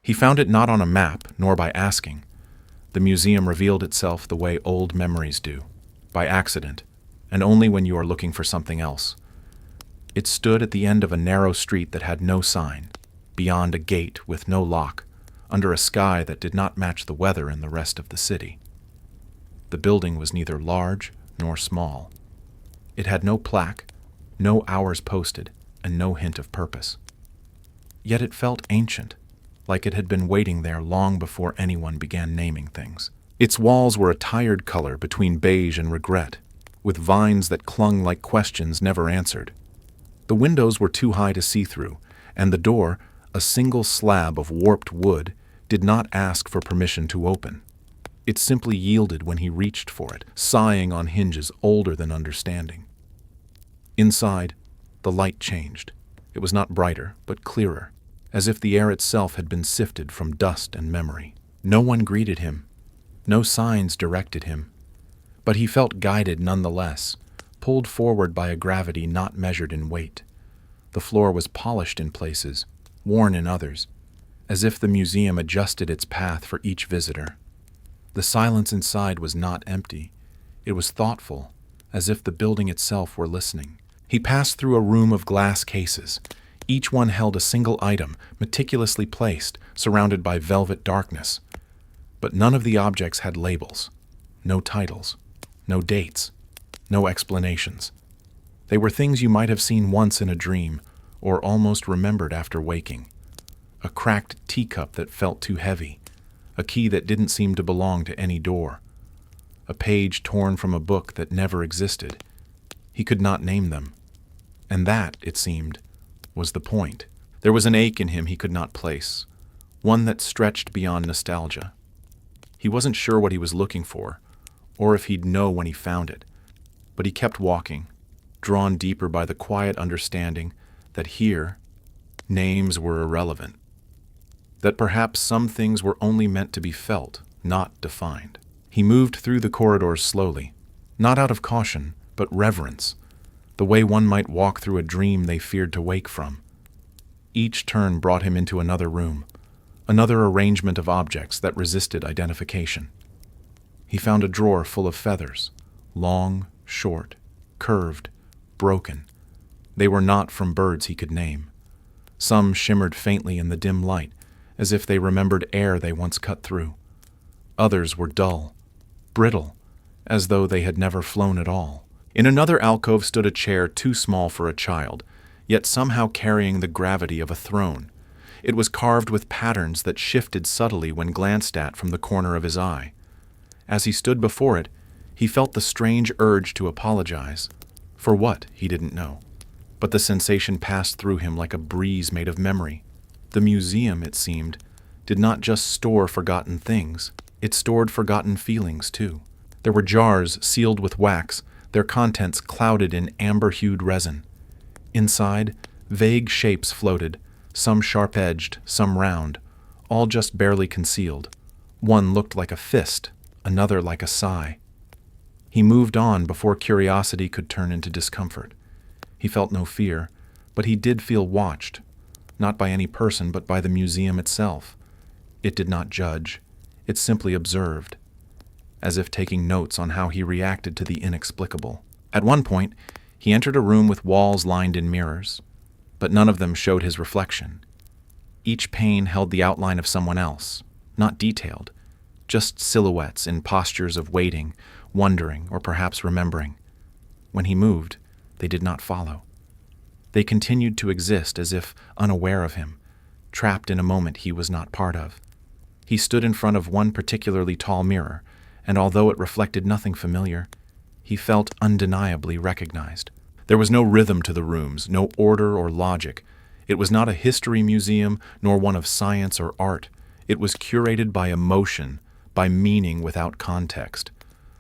He found it not on a map, nor by asking. The museum revealed itself the way old memories do, by accident, and only when you are looking for something else. It stood at the end of a narrow street that had no sign, beyond a gate with no lock, under a sky that did not match the weather in the rest of the city. The building was neither large nor small. It had no plaque, no hours posted, and no hint of purpose. Yet it felt ancient, like it had been waiting there long before anyone began naming things. Its walls were a tired color between beige and regret, with vines that clung like questions never answered. The windows were too high to see through, and the door, a single slab of warped wood, did not ask for permission to open. It simply yielded when he reached for it, sighing on hinges older than understanding. Inside, the light changed. It was not brighter, but clearer, as if the air itself had been sifted from dust and memory. No one greeted him. No signs directed him. But he felt guided nonetheless, pulled forward by a gravity not measured in weight. The floor was polished in places, worn in others, as if the museum adjusted its path for each visitor. The silence inside was not empty. It was thoughtful, as if the building itself were listening. He passed through a room of glass cases. Each one held a single item, meticulously placed, surrounded by velvet darkness. But none of the objects had labels, no titles, no dates, no explanations. They were things you might have seen once in a dream, or almost remembered after waking. A cracked teacup that felt too heavy, a key that didn't seem to belong to any door, a page torn from a book that never existed. He could not name them. And that, it seemed, was the point. There was an ache in him he could not place, one that stretched beyond nostalgia. He wasn't sure what he was looking for, or if he'd know when he found it, but he kept walking, drawn deeper by the quiet understanding that here, names were irrelevant, that perhaps some things were only meant to be felt, not defined. He moved through the corridors slowly, not out of caution, but reverence, the way one might walk through a dream they feared to wake from. Each turn brought him into another room, another arrangement of objects that resisted identification. He found a drawer full of feathers, long, short, curved, broken. They were not from birds he could name. Some shimmered faintly in the dim light, as if they remembered air they once cut through. Others were dull, brittle, as though they had never flown at all. In another alcove stood a chair too small for a child, yet somehow carrying the gravity of a throne. It was carved with patterns that shifted subtly when glanced at from the corner of his eye. As he stood before it, he felt the strange urge to apologize. For what, he didn't know. But the sensation passed through him like a breeze made of memory. The museum, it seemed, did not just store forgotten things. It stored forgotten feelings, too. There were jars sealed with wax, their contents clouded in amber-hued resin. Inside, vague shapes floated, some sharp-edged, some round, all just barely concealed. One looked like a fist, another like a sigh. He moved on before curiosity could turn into discomfort. He felt no fear, but he did feel watched, not by any person but by the museum itself. It did not judge. It simply observed, as if taking notes on how he reacted to the inexplicable. At one point, he entered a room with walls lined in mirrors, but none of them showed his reflection. Each pane held the outline of someone else, not detailed, just silhouettes in postures of waiting, wondering, or perhaps remembering. When he moved, they did not follow. They continued to exist as if unaware of him, trapped in a moment he was not part of. He stood in front of one particularly tall mirror, and although it reflected nothing familiar, he felt undeniably recognized. There was no rhythm to the rooms, no order or logic. It was not a history museum, nor one of science or art. It was curated by emotion, by meaning without context,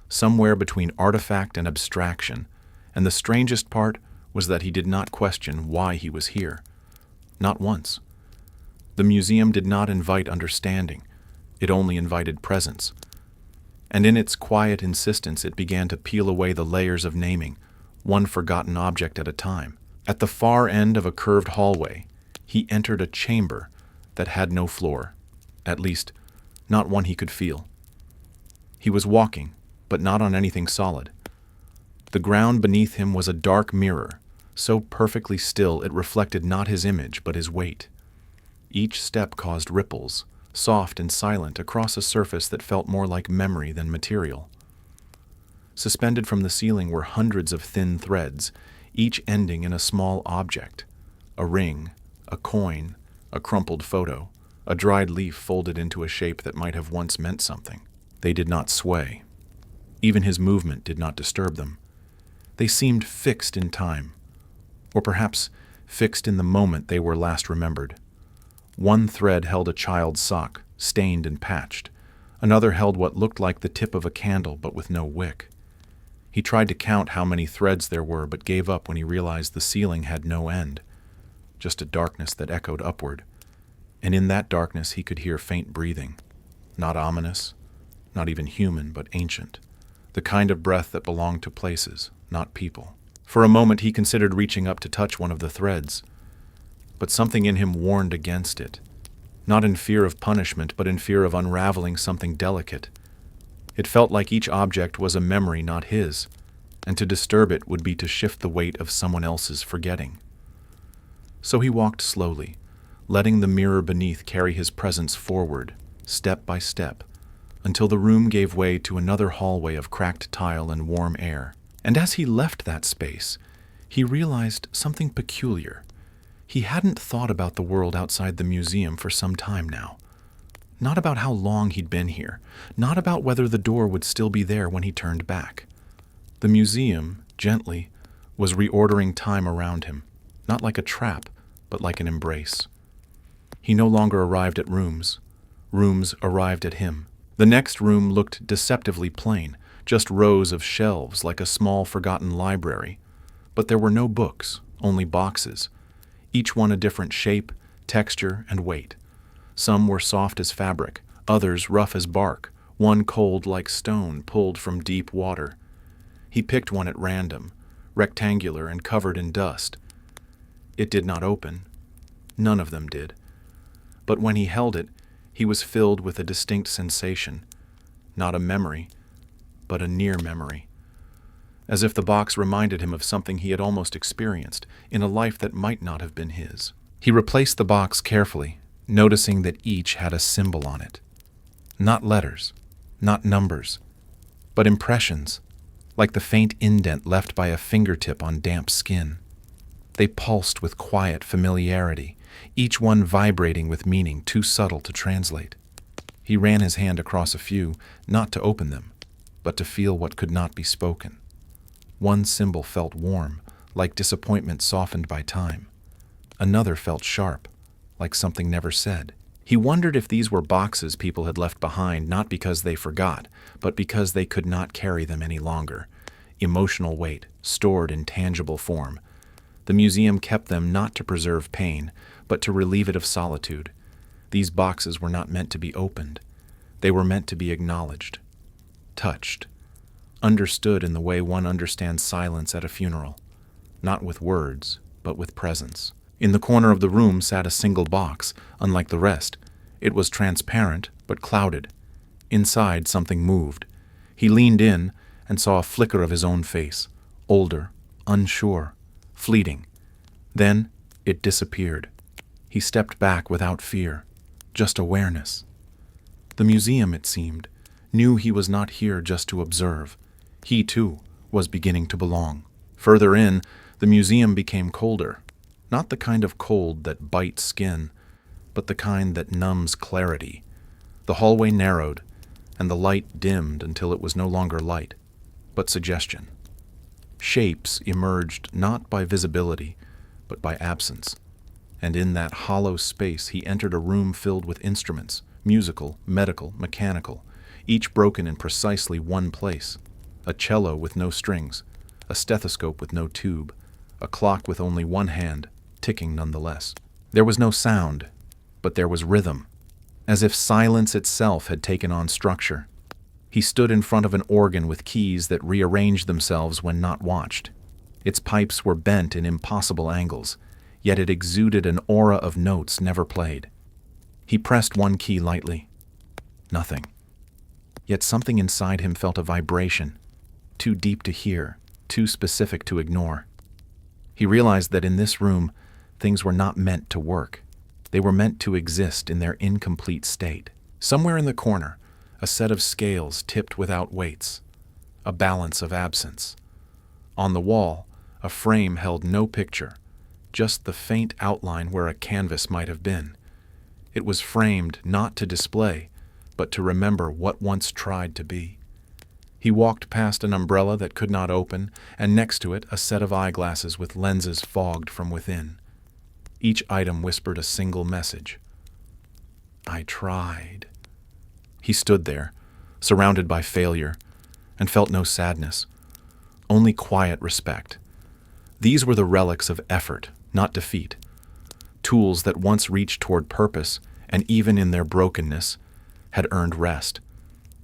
somewhere between artifact and abstraction, and the strangest part was that he did not question why he was here. Not once. The museum did not invite understanding. It only invited presence. And in its quiet insistence it began to peel away the layers of naming, one forgotten object at a time. At the far end of a curved hallway, he entered a chamber that had no floor. at least, not one he could feel. He was walking, but not on anything solid. The ground beneath him was a dark mirror, so perfectly still it reflected not his image but his weight. Each step caused ripples, soft and silent, across a surface that felt more like memory than material. Suspended from the ceiling were hundreds of thin threads, each ending in a small object: a ring, a coin, a crumpled photo, a dried leaf folded into a shape that might have once meant something. They did not sway. Even his movement did not disturb them. They seemed fixed in time, or perhaps fixed in the moment they were last remembered. One thread held a child's sock, stained and patched. Another held what looked like the tip of a candle, but with no wick. He tried to count how many threads there were, but gave up when he realized the ceiling had no end, just a darkness that echoed upward. And in that darkness he could hear faint breathing, not ominous, not even human, but ancient, the kind of breath that belonged to places, not people. For a moment he considered reaching up to touch one of the threads, but something in him warned against it, not in fear of punishment, but in fear of unraveling something delicate. It felt like each object was a memory not his, and to disturb it would be to shift the weight of someone else's forgetting. So he walked slowly, letting the mirror beneath carry his presence forward, step by step, until the room gave way to another hallway of cracked tile and warm air. And as he left that space, he realized something peculiar. He hadn't thought about the world outside the museum for some time now. Not about how long he'd been here, not about whether the door would still be there when he turned back. The museum, gently, was reordering time around him, not like a trap, but like an embrace. He no longer arrived at rooms. Rooms arrived at him. The next room looked deceptively plain, just rows of shelves like a small forgotten library. But there were no books, only boxes, each one a different shape, texture, and weight. Some were soft as fabric, others rough as bark, one cold like stone pulled from deep water. He picked one at random, rectangular and covered in dust. It did not open. None of them did. But when he held it, he was filled with a distinct sensation, not a memory, but a near memory, as if the box reminded him of something he had almost experienced in a life that might not have been his. He replaced the box carefully, noticing that each had a symbol on it. Not letters, not numbers, but impressions, like the faint indent left by a fingertip on damp skin. They pulsed with quiet familiarity, each one vibrating with meaning too subtle to translate. He ran his hand across a few, not to open them, but to feel what could not be spoken. One symbol felt warm, like disappointment softened by time. Another felt sharp, like something never said. He wondered if these were boxes people had left behind, not because they forgot, but because they could not carry them any longer. Emotional weight, stored in tangible form. The museum kept them not to preserve pain, but to relieve it of solitude. These boxes were not meant to be opened. They were meant to be acknowledged, touched, understood in the way one understands silence at a funeral, not with words, but with presence. In the corner of the room sat a single box, unlike the rest. It was transparent, but clouded. Inside, something moved. He leaned in and saw a flicker of his own face, older, unsure, fleeting. Then it disappeared. He stepped back without fear, just awareness. The museum, it seemed, knew he was not here just to observe. He, too, was beginning to belong. Further in, the museum became colder. Not the kind of cold that bites skin, but the kind that numbs clarity. The hallway narrowed, and the light dimmed until it was no longer light, but suggestion. Shapes emerged not by visibility, but by absence. And in that hollow space he entered a room filled with instruments, musical, medical, mechanical, each broken in precisely one place. A cello with no strings, a stethoscope with no tube, a clock with only one hand, ticking nonetheless. There was no sound, but there was rhythm, as if silence itself had taken on structure. He stood in front of an organ with keys that rearranged themselves when not watched. Its pipes were bent in impossible angles, yet it exuded an aura of notes never played. He pressed one key lightly. Nothing. Yet something inside him felt a vibration, too deep to hear, too specific to ignore. He realized that in this room, things were not meant to work. They were meant to exist in their incomplete state. Somewhere in the corner, a set of scales tipped without weights, a balance of absence. On the wall, a frame held no picture, just the faint outline where a canvas might have been. It was framed not to display, but to remember what once tried to be. He walked past an umbrella that could not open, and next to it a set of eyeglasses with lenses fogged from within. Each item whispered a single message. I tried. He stood there, surrounded by failure, and felt no sadness, only quiet respect. These were the relics of effort, not defeat. Tools that once reached toward purpose, and even in their brokenness, had earned rest.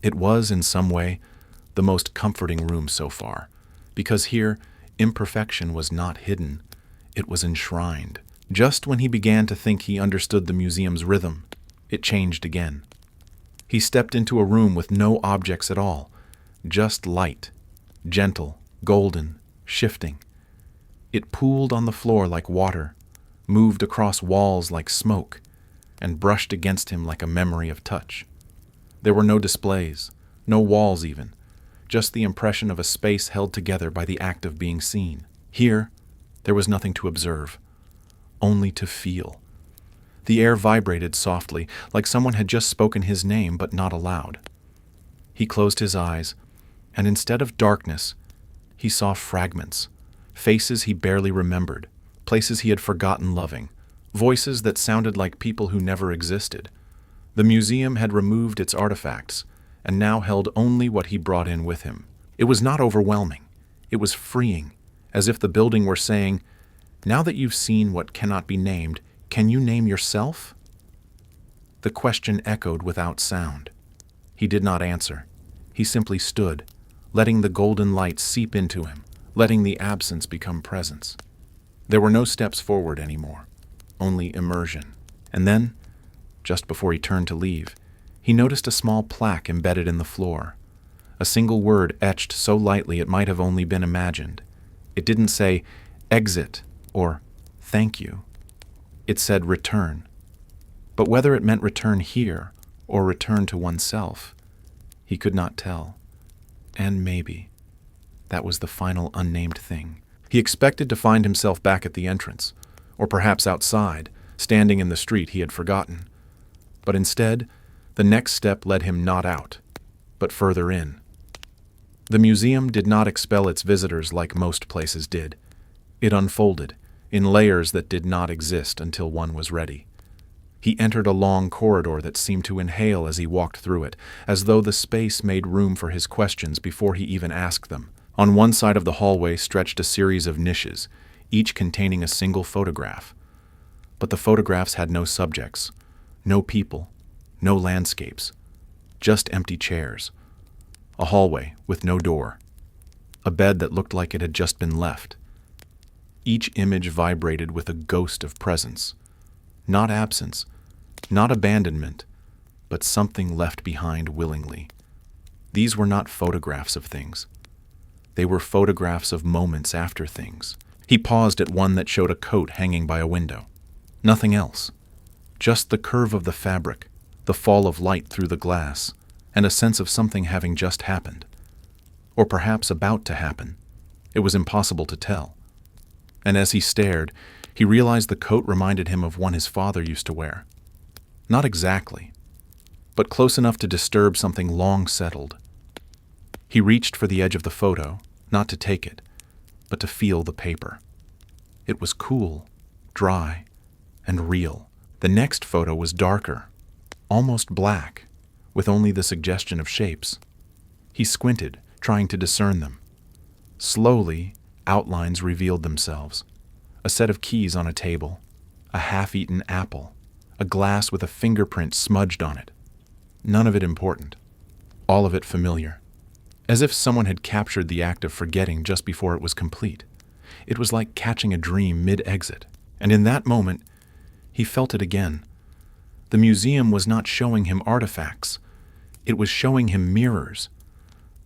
It was, in some way, the most comforting room so far, because here, imperfection was not hidden, it was enshrined. Just when he began to think he understood the museum's rhythm, it changed again. He stepped into a room with no objects at all, just light, gentle, golden, shifting. It pooled on the floor like water, moved across walls like smoke, and brushed against him like a memory of touch. There were no displays, no walls even, just the impression of a space held together by the act of being seen. Here, there was nothing to observe, only to feel. The air vibrated softly, like someone had just spoken his name but not aloud. He closed his eyes, and instead of darkness, he saw fragments, faces he barely remembered, places he had forgotten loving, voices that sounded like people who never existed. The museum had removed its artifacts, and now held only what he brought in with him. It was not overwhelming. It was freeing, as if the building were saying, now that you've seen what cannot be named, can you name yourself? The question echoed without sound. He did not answer. He simply stood, letting the golden light seep into him, letting the absence become presence. There were no steps forward anymore, only immersion. And then, just before he turned to leave, he noticed a small plaque embedded in the floor. A single word etched so lightly it might have only been imagined. It didn't say, exit, or thank you. It said return. But whether it meant return here, or return to oneself, he could not tell. And maybe that was the final unnamed thing. He expected to find himself back at the entrance, or perhaps outside, standing in the street he had forgotten. But instead, the next step led him not out, but further in. The museum did not expel its visitors like most places did. It unfolded, in layers that did not exist until one was ready. He entered a long corridor that seemed to inhale as he walked through it, as though the space made room for his questions before he even asked them. On one side of the hallway stretched a series of niches, each containing a single photograph. But the photographs had no subjects, no people, no landscapes, just empty chairs. A hallway with no door. A bed that looked like it had just been left. Each image vibrated with a ghost of presence. Not absence, not abandonment, but something left behind willingly. These were not photographs of things. They were photographs of moments after things. He paused at one that showed a coat hanging by a window. Nothing else. Just the curve of the fabric, the fall of light through the glass, and a sense of something having just happened. Or perhaps about to happen. It was impossible to tell. And as he stared, he realized the coat reminded him of one his father used to wear. Not exactly, but close enough to disturb something long settled. He reached for the edge of the photo, not to take it, but to feel the paper. It was cool, dry, and real. The next photo was darker, almost black, with only the suggestion of shapes. He squinted, trying to discern them. Slowly, outlines revealed themselves. A set of keys on a table, a half-eaten apple, a glass with a fingerprint smudged on it. None of it important. All of it familiar. As if someone had captured the act of forgetting just before it was complete. It was like catching a dream mid-exit. And in that moment, he felt it again. The museum was not showing him artifacts. It was showing him mirrors,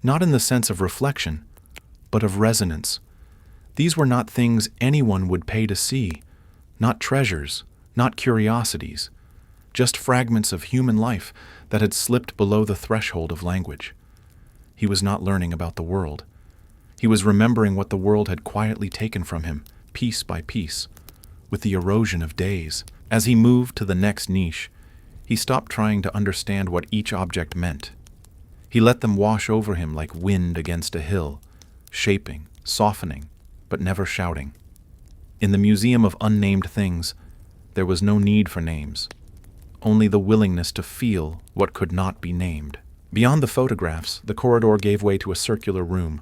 not in the sense of reflection, but of resonance. These were not things anyone would pay to see, not treasures, not curiosities, just fragments of human life that had slipped below the threshold of language. He was not learning about the world. He was remembering what the world had quietly taken from him, piece by piece, with the erosion of days. As he moved to the next niche, he stopped trying to understand what each object meant. He let them wash over him like wind against a hill, shaping, softening, but never shouting. In the Museum of Unnamed Things, there was no need for names, only the willingness to feel what could not be named. Beyond the photographs, the corridor gave way to a circular room,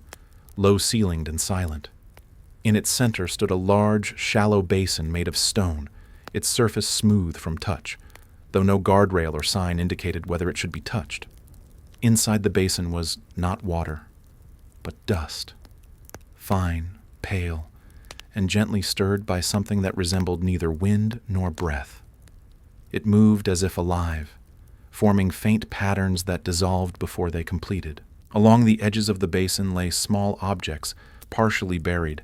low-ceilinged and silent. In its center stood a large, shallow basin made of stone, its surface smooth from touch, though no guardrail or sign indicated whether it should be touched. Inside the basin was not water, but dust, fine, pale, and gently stirred by something that resembled neither wind nor breath. It moved as if alive, forming faint patterns that dissolved before they completed. Along the edges of the basin lay small objects, partially buried,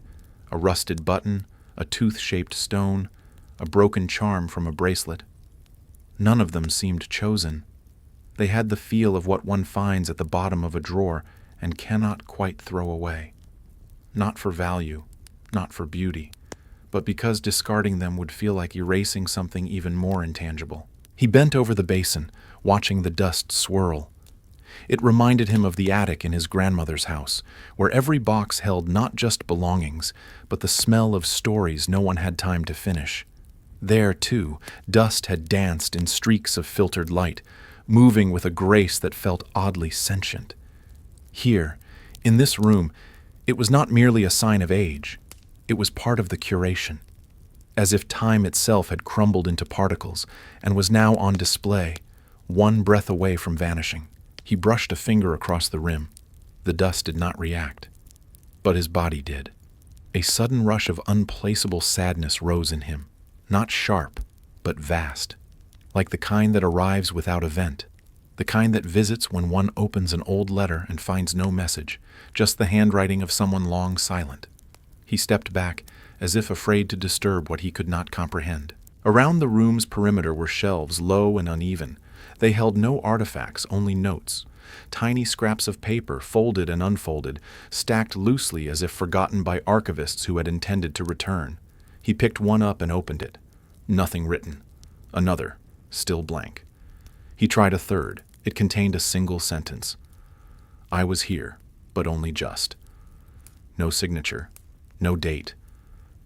a rusted button, a tooth-shaped stone, a broken charm from a bracelet. None of them seemed chosen. They had the feel of what one finds at the bottom of a drawer and cannot quite throw away. Not for value, not for beauty, but because discarding them would feel like erasing something even more intangible. He bent over the basin, watching the dust swirl. It reminded him of the attic in his grandmother's house, where every box held not just belongings, but the smell of stories no one had time to finish. There, too, dust had danced in streaks of filtered light, moving with a grace that felt oddly sentient. Here, in this room, it was not merely a sign of age. It was part of the curation, as if time itself had crumbled into particles and was now on display, one breath away from vanishing. He brushed a finger across the rim. The dust did not react, but his body did. A sudden rush of unplaceable sadness rose in him, not sharp, but vast, like the kind that arrives without event, the kind that visits when one opens an old letter and finds no message, just the handwriting of someone long silent. He stepped back, as if afraid to disturb what he could not comprehend. Around the room's perimeter were shelves, low and uneven. They held no artifacts, only notes. Tiny scraps of paper, folded and unfolded, stacked loosely as if forgotten by archivists who had intended to return. He picked one up and opened it. Nothing written. Another, still blank. He tried a third. It contained a single sentence. I was here, but only just. No signature, no date.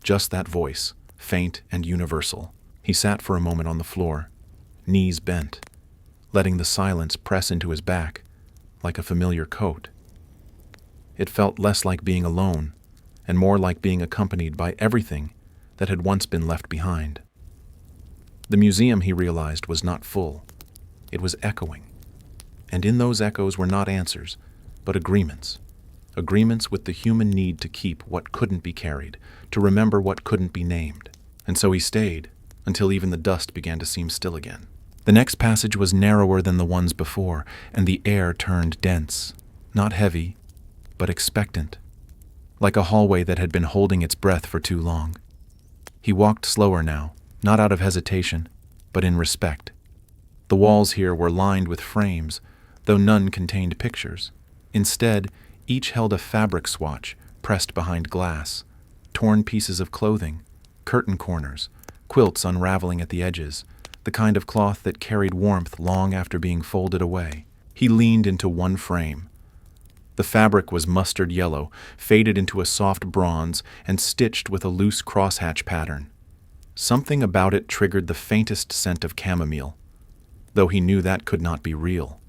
Just that voice, faint and universal. He sat for a moment on the floor, knees bent, letting the silence press into his back like a familiar coat. It felt less like being alone and more like being accompanied by everything that had once been left behind. The museum, he realized, was not full. It was echoing. And in those echoes were not answers, but agreements. Agreements with the human need to keep what couldn't be carried, to remember what couldn't be named. And so he stayed, until even the dust began to seem still again. The next passage was narrower than the ones before, and the air turned dense, not heavy, but expectant, like a hallway that had been holding its breath for too long. He walked slower now, not out of hesitation, but in respect. The walls here were lined with frames, though none contained pictures. Instead, each held a fabric swatch pressed behind glass, torn pieces of clothing, curtain corners, quilts unraveling at the edges, the kind of cloth that carried warmth long after being folded away. He leaned into one frame. The fabric was mustard yellow, faded into a soft bronze, and stitched with a loose crosshatch pattern. Something about it triggered the faintest scent of chamomile, though he knew that could not be real.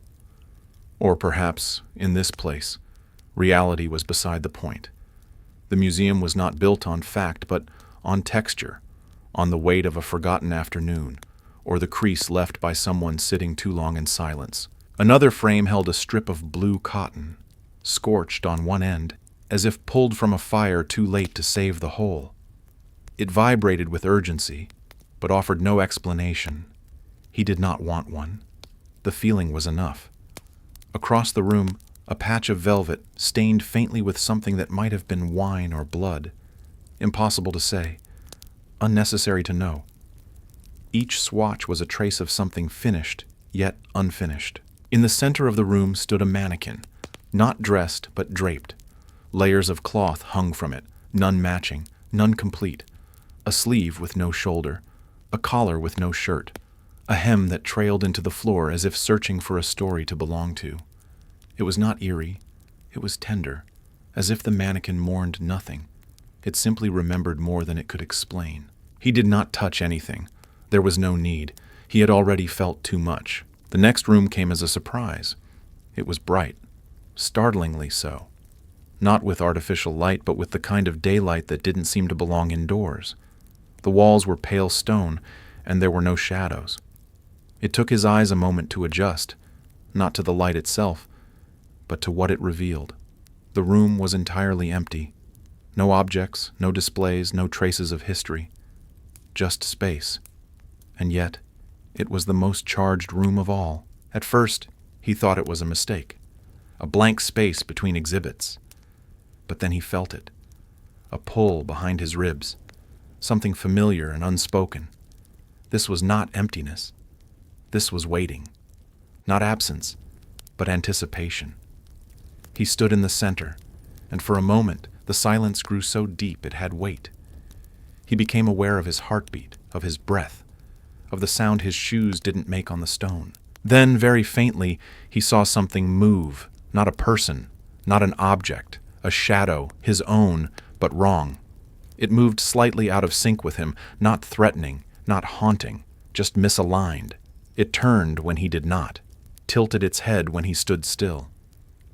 Or perhaps, in this place, reality was beside the point. The museum was not built on fact, but on texture, on the weight of a forgotten afternoon, or the crease left by someone sitting too long in silence. Another frame held a strip of blue cotton, scorched on one end, as if pulled from a fire too late to save the whole. It vibrated with urgency, but offered no explanation. He did not want one. The feeling was enough. Across the room, a patch of velvet stained faintly with something that might have been wine or blood. Impossible to say. Unnecessary to know. Each swatch was a trace of something finished, yet unfinished. In the center of the room stood a mannequin, not dressed but draped. Layers of cloth hung from it, none matching, none complete. A sleeve with no shoulder, a collar with no shirt, a hem that trailed into the floor as if searching for a story to belong to. It was not eerie, it was tender, as if the mannequin mourned nothing. It simply remembered more than it could explain. He did not touch anything. There was no need. He had already felt too much. The next room came as a surprise. It was bright, startlingly so. Not with artificial light, but with the kind of daylight that didn't seem to belong indoors. The walls were pale stone, and there were no shadows. It took his eyes a moment to adjust, not to the light itself, but to what it revealed. The room was entirely empty. No objects, no displays, no traces of history. Just space. And yet, it was the most charged room of all. At first, he thought it was a mistake. A blank space between exhibits. But then he felt it. A pull behind his ribs. Something familiar and unspoken. This was not emptiness. This was waiting. Not absence, but anticipation. He stood in the center, and for a moment the silence grew so deep it had weight. He became aware of his heartbeat, of his breath, of the sound his shoes didn't make on the stone. Then, very faintly, he saw something move, not a person, not an object, a shadow, his own, but wrong. It moved slightly out of sync with him, not threatening, not haunting, just misaligned. It turned when he did not, tilted its head when he stood still.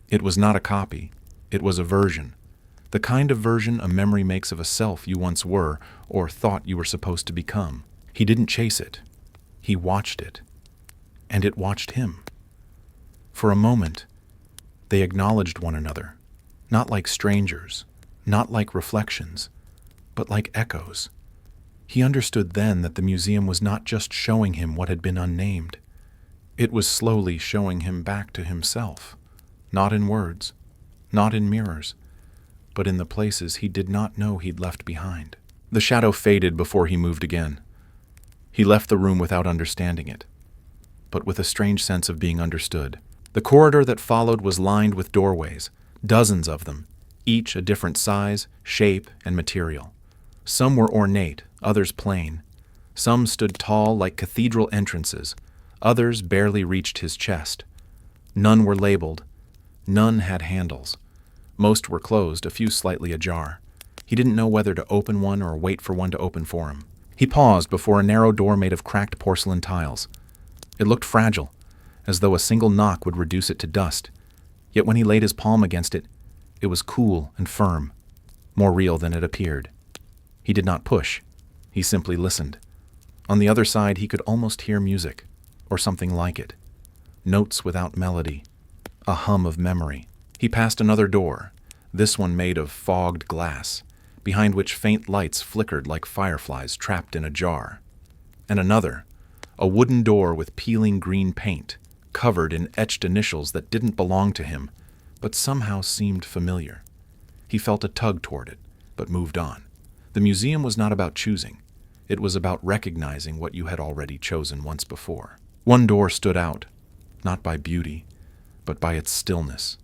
It was not a copy, it was a version. The kind of version a memory makes of a self you once were, or thought you were supposed to become. He didn't chase it. He watched it. And it watched him. For a moment, they acknowledged one another, not like strangers, not like reflections, but like echoes. He understood then that the museum was not just showing him what had been unnamed. It was slowly showing him back to himself, not in words, not in mirrors, but in the places he did not know he'd left behind. The shadow faded before he moved again. He left the room without understanding it, but with a strange sense of being understood. The corridor that followed was lined with doorways, dozens of them, each a different size, shape, and material. Some were ornate, others plain. Some stood tall like cathedral entrances, others barely reached his chest. None were labeled, none had handles. Most were closed, a few slightly ajar. He didn't know whether to open one or wait for one to open for him. He paused before a narrow door made of cracked porcelain tiles. It looked fragile, as though a single knock would reduce it to dust. Yet when he laid his palm against it, it was cool and firm, more real than it appeared. He did not push. He simply listened. On the other side, he could almost hear music, or something like it. Notes without melody, a hum of memory. He passed another door, this one made of fogged glass, behind which faint lights flickered like fireflies trapped in a jar. And another, a wooden door with peeling green paint, covered in etched initials that didn't belong to him, but somehow seemed familiar. He felt a tug toward it, but moved on. The museum was not about choosing. It was about recognizing what you had already chosen once before. One door stood out, not by beauty, but by its stillness.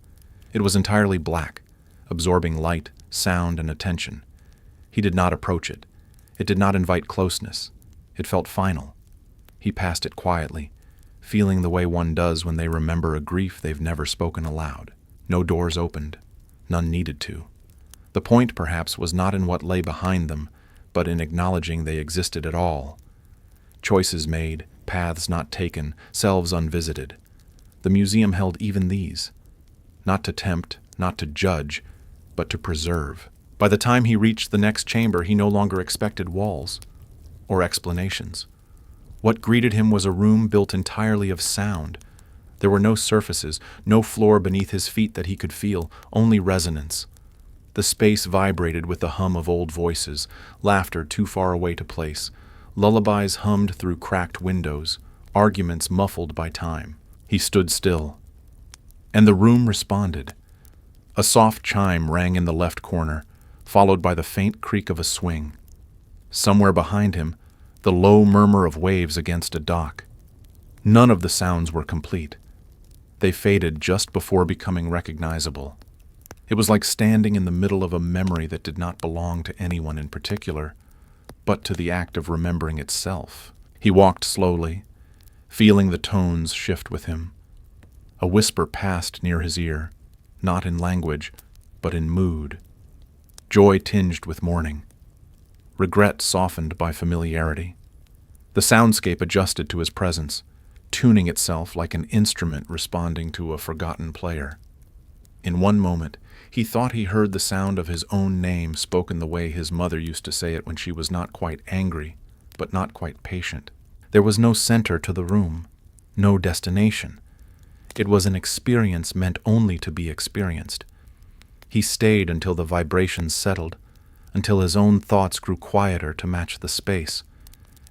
It was entirely black, absorbing light, sound, and attention. He did not approach it. It did not invite closeness. It felt final. He passed it quietly, feeling the way one does when they remember a grief they've never spoken aloud. No doors opened. None needed to. The point, perhaps, was not in what lay behind them, but in acknowledging they existed at all. Choices made, paths not taken, selves unvisited. The museum held even these. Not to tempt, not to judge, but to preserve. By the time he reached the next chamber, he no longer expected walls or explanations. What greeted him was a room built entirely of sound. There were no surfaces, no floor beneath his feet that he could feel, only resonance. The space vibrated with the hum of old voices, laughter too far away to place. Lullabies hummed through cracked windows, arguments muffled by time. He stood still, and the room responded. A soft chime rang in the left corner, followed by the faint creak of a swing. Somewhere behind him, the low murmur of waves against a dock. None of the sounds were complete. They faded just before becoming recognizable. It was like standing in the middle of a memory that did not belong to anyone in particular, but to the act of remembering itself. He walked slowly, feeling the tones shift with him. A whisper passed near his ear, not in language, but in mood. Joy tinged with mourning. Regret softened by familiarity. The soundscape adjusted to his presence, tuning itself like an instrument responding to a forgotten player. In one moment, he thought he heard the sound of his own name spoken the way his mother used to say it when she was not quite angry, but not quite patient. There was no center to the room, no destination. It was an experience meant only to be experienced. He stayed until the vibrations settled, until his own thoughts grew quieter to match the space,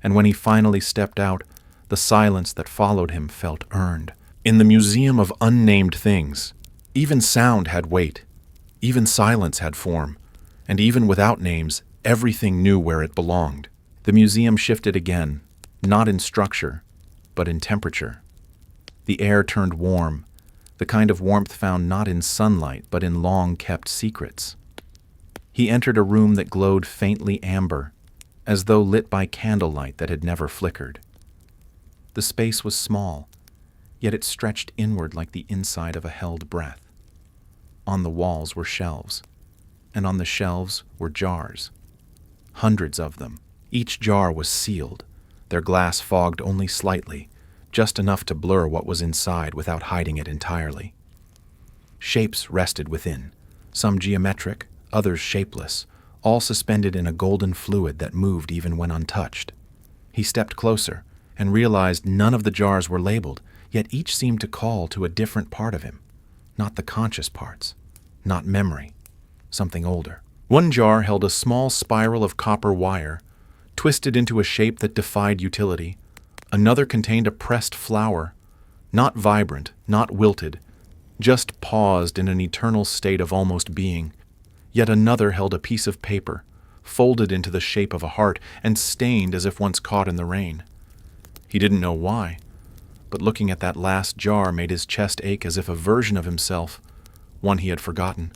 and when he finally stepped out, the silence that followed him felt earned. In the museum of unnamed things, even sound had weight, even silence had form, and even without names, everything knew where it belonged. The museum shifted again, not in structure, but in temperature. The air turned warm, the kind of warmth found not in sunlight, but in long-kept secrets. He entered a room that glowed faintly amber, as though lit by candlelight that had never flickered. The space was small, yet it stretched inward like the inside of a held breath. On the walls were shelves, and on the shelves were jars. Hundreds of them. Each jar was sealed, their glass fogged only slightly, just enough to blur what was inside without hiding it entirely. Shapes rested within, some geometric, others shapeless, all suspended in a golden fluid that moved even when untouched. He stepped closer and realized none of the jars were labeled, yet each seemed to call to a different part of him. Not the conscious parts, not memory, something older. One jar held a small spiral of copper wire, twisted into a shape that defied utility. Another contained a pressed flower, not vibrant, not wilted, just paused in an eternal state of almost being. Yet another held a piece of paper, folded into the shape of a heart and stained as if once caught in the rain. He didn't know why, but looking at that last jar made his chest ache as if a version of himself, one he had forgotten,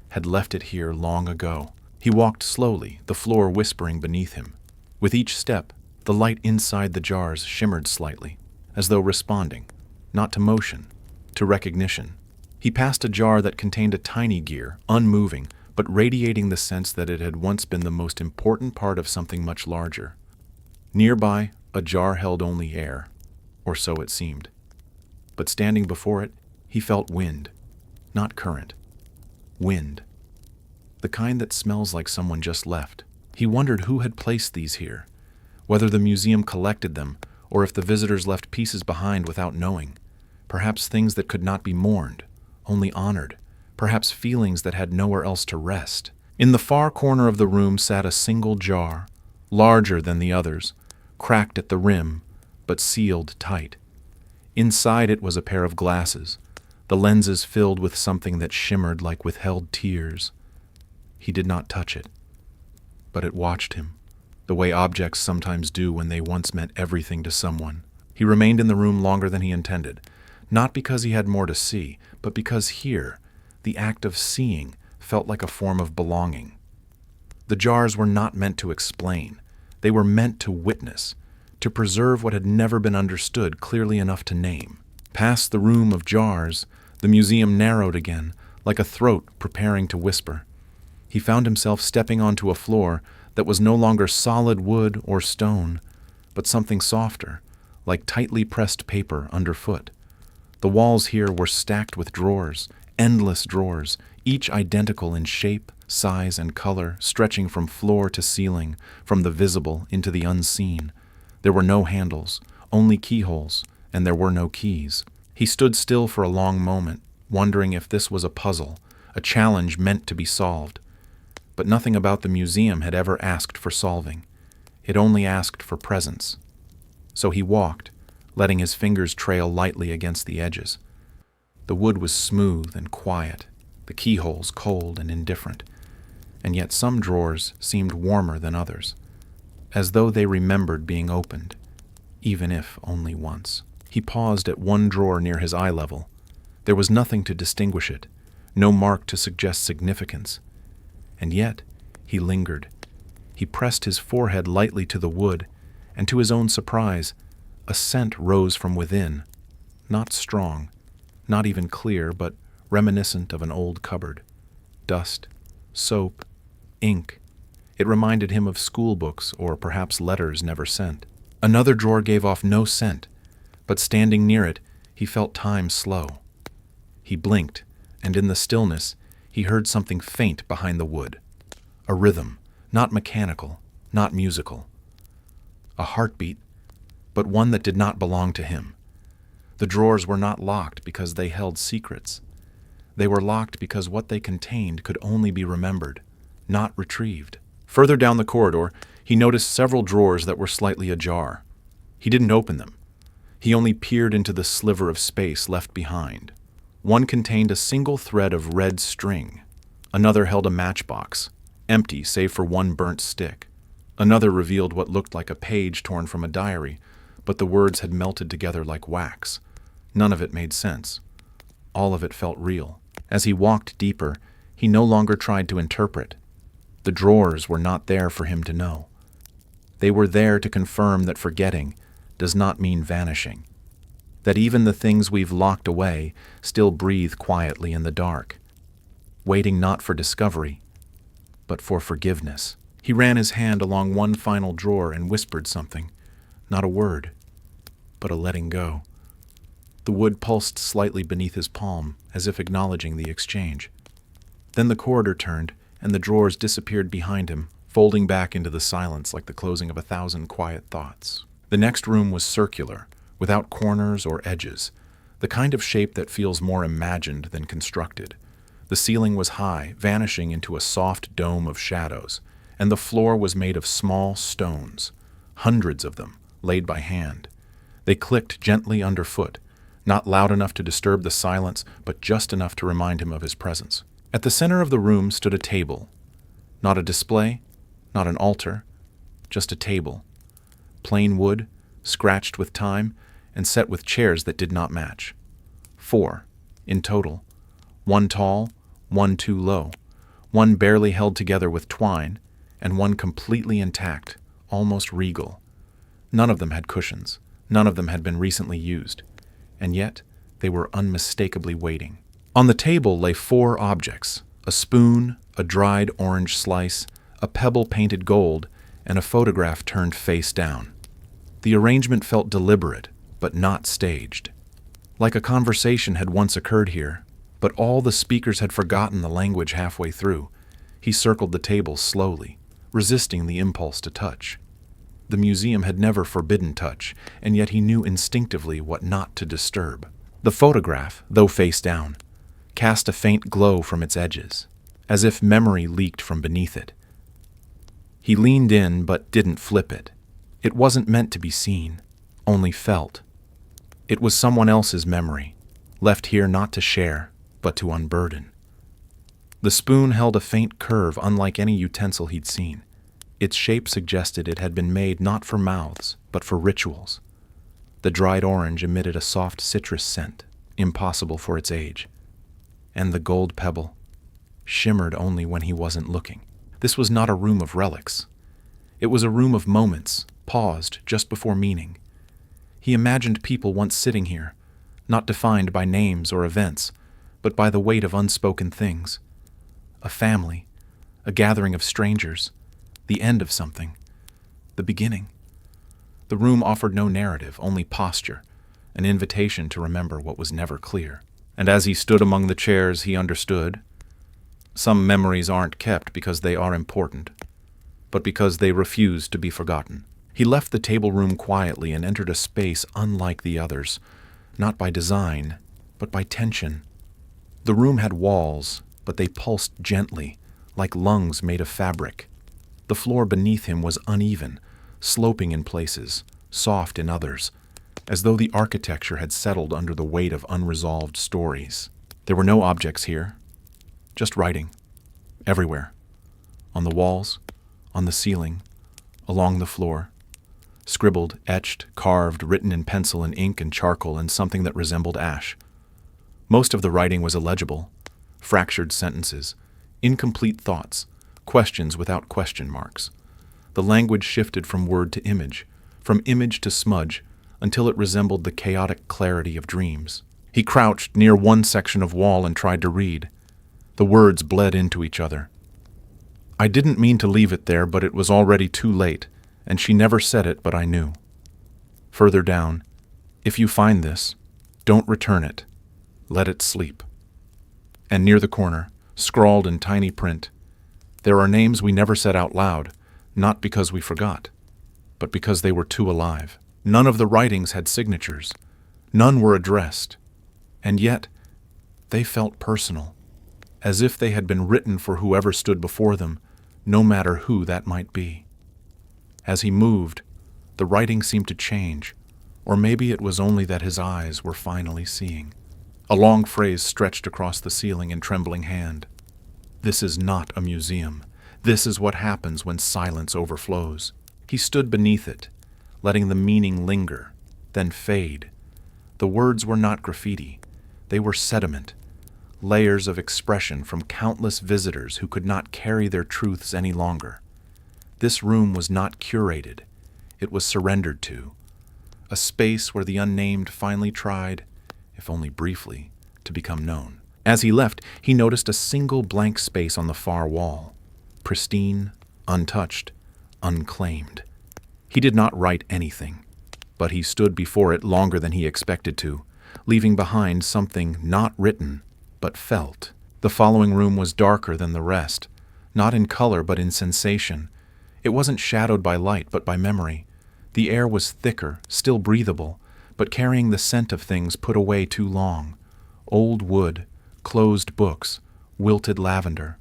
had left it here long ago. He walked slowly, the floor whispering beneath him. With each step, the light inside the jars shimmered slightly, as though responding, not to motion, to recognition. He passed a jar that contained a tiny gear, unmoving, but radiating the sense that it had once been the most important part of something much larger. Nearby, a jar held only air, or so it seemed. But standing before it, he felt wind, not current. Wind. The kind that smells like someone just left. He wondered who had placed these here, whether the museum collected them, or if the visitors left pieces behind without knowing. Perhaps things that could not be mourned, only honored. Perhaps feelings that had nowhere else to rest. In the far corner of the room sat a single jar, larger than the others, cracked at the rim, but sealed tight. Inside it was a pair of glasses, the lenses filled with something that shimmered like withheld tears. He did not touch it, but it watched him, the way objects sometimes do when they once meant everything to someone. He remained in the room longer than he intended, not because he had more to see, but because here, the act of seeing felt like a form of belonging. The jars were not meant to explain. They were meant to witness, to preserve what had never been understood clearly enough to name. Past the room of jars, the museum narrowed again, like a throat preparing to whisper. He found himself stepping onto a floor that was no longer solid wood or stone, but something softer, like tightly pressed paper underfoot. The walls here were stacked with drawers, endless drawers, each identical in shape, size, and color, stretching from floor to ceiling, from the visible into the unseen. There were no handles, only keyholes, and there were no keys. He stood still for a long moment, wondering if this was a puzzle, a challenge meant to be solved. But nothing about the museum had ever asked for solving. It only asked for presence. So he walked, letting his fingers trail lightly against the edges. The wood was smooth and quiet, the keyholes cold and indifferent, and yet some drawers seemed warmer than others, as though they remembered being opened, even if only once. He paused at one drawer near his eye level. There was nothing to distinguish it, no mark to suggest significance. And yet, he lingered. He pressed his forehead lightly to the wood, and to his own surprise, a scent rose from within, not strong, not even clear, but reminiscent of an old cupboard. Dust, soap, ink. It reminded him of school books or perhaps letters never sent. Another drawer gave off no scent, but standing near it, he felt time slow. He blinked, and in the stillness, he heard something faint behind the wood. A rhythm, not mechanical, not musical. A heartbeat, but one that did not belong to him. The drawers were not locked because they held secrets. They were locked because what they contained could only be remembered, not retrieved. Further down the corridor, he noticed several drawers that were slightly ajar. He didn't open them. He only peered into the sliver of space left behind. One contained a single thread of red string. Another held a matchbox, empty save for one burnt stick. Another revealed what looked like a page torn from a diary, but the words had melted together like wax. None of it made sense. All of it felt real. As he walked deeper, he no longer tried to interpret. The drawers were not there for him to know. They were there to confirm that forgetting does not mean vanishing, that even the things we've locked away still breathe quietly in the dark, waiting not for discovery, but for forgiveness. He ran his hand along one final drawer and whispered something, not a word, but a letting go. The wood pulsed slightly beneath his palm, as if acknowledging the exchange. Then the corridor turned, and the drawers disappeared behind him, folding back into the silence like the closing of 1,000 quiet thoughts. The next room was circular, without corners or edges, the kind of shape that feels more imagined than constructed. The ceiling was high, vanishing into a soft dome of shadows, and the floor was made of small stones, hundreds of them, laid by hand. They clicked gently underfoot, not loud enough to disturb the silence, but just enough to remind him of his presence. At the center of the room stood a table. Not a display, not an altar, just a table. Plain wood, scratched with time, and set with chairs that did not match. 4, in total. One tall, one too low, one barely held together with twine, and one completely intact, almost regal. None of them had cushions. None of them had been recently used. And yet, they were unmistakably waiting. On the table lay 4 objects: a spoon, a dried orange slice, a pebble painted gold, and a photograph turned face down. The arrangement felt deliberate, but not staged. Like a conversation had once occurred here, but all the speakers had forgotten the language halfway through. He circled the table slowly, resisting the impulse to touch. The museum had never forbidden touch, and yet he knew instinctively what not to disturb. The photograph, though face down, cast a faint glow from its edges, as if memory leaked from beneath it. He leaned in but didn't flip it. It wasn't meant to be seen, only felt. It was someone else's memory, left here not to share, but to unburden. The spoon held a faint curve unlike any utensil he'd seen. Its shape suggested it had been made not for mouths, but for rituals. The dried orange emitted a soft citrus scent, impossible for its age. And the gold pebble shimmered only when he wasn't looking. This was not a room of relics. It was a room of moments, paused just before meaning. He imagined people once sitting here, not defined by names or events, but by the weight of unspoken things. A family, a gathering of strangers, the end of something, the beginning. The room offered no narrative, only posture, an invitation to remember what was never clear. And as he stood among the chairs, he understood. Some memories aren't kept because they are important, but because they refuse to be forgotten. He left the table room quietly and entered a space unlike the others, not by design, but by tension. The room had walls, but they pulsed gently, like lungs made of fabric. The floor beneath him was uneven, sloping in places, soft in others. as though the architecture had settled under the weight of unresolved stories. There were no objects here, just writing, everywhere, on the walls, on the ceiling, along the floor, scribbled, etched, carved, written in pencil and ink and charcoal and something that resembled ash. Most of the writing was illegible, fractured sentences, incomplete thoughts, questions without question marks. The language shifted from word to image, from image to smudge, until it resembled the chaotic clarity of dreams. He crouched near one section of wall and tried to read. The words bled into each other. I didn't mean to leave it there, but it was already too late, and she never said it, but I knew. Further down, if you find this, don't return it. Let it sleep. And near the corner, scrawled in tiny print, there are names we never said out loud, not because we forgot, but because they were too alive. None of the writings had signatures. None were addressed. And yet, they felt personal, as if they had been written for whoever stood before them, no matter who that might be. As he moved, the writing seemed to change, or maybe it was only that his eyes were finally seeing. A long phrase stretched across the ceiling in trembling hand. This is not a museum. This is what happens when silence overflows. He stood beneath it, letting the meaning linger, then fade. The words were not graffiti. They were sediment, layers of expression from countless visitors who could not carry their truths any longer. This room was not curated. It was surrendered to. A space where the unnamed finally tried, if only briefly, to become known. As he left, he noticed a single blank space on the far wall. Pristine, untouched, unclaimed. He did not write anything, but he stood before it longer than he expected to, leaving behind something not written, but felt. The following room was darker than the rest, not in color but in sensation. It wasn't shadowed by light but by memory. The air was thicker, still breathable, but carrying the scent of things put away too long. Old wood, closed books, wilted lavender.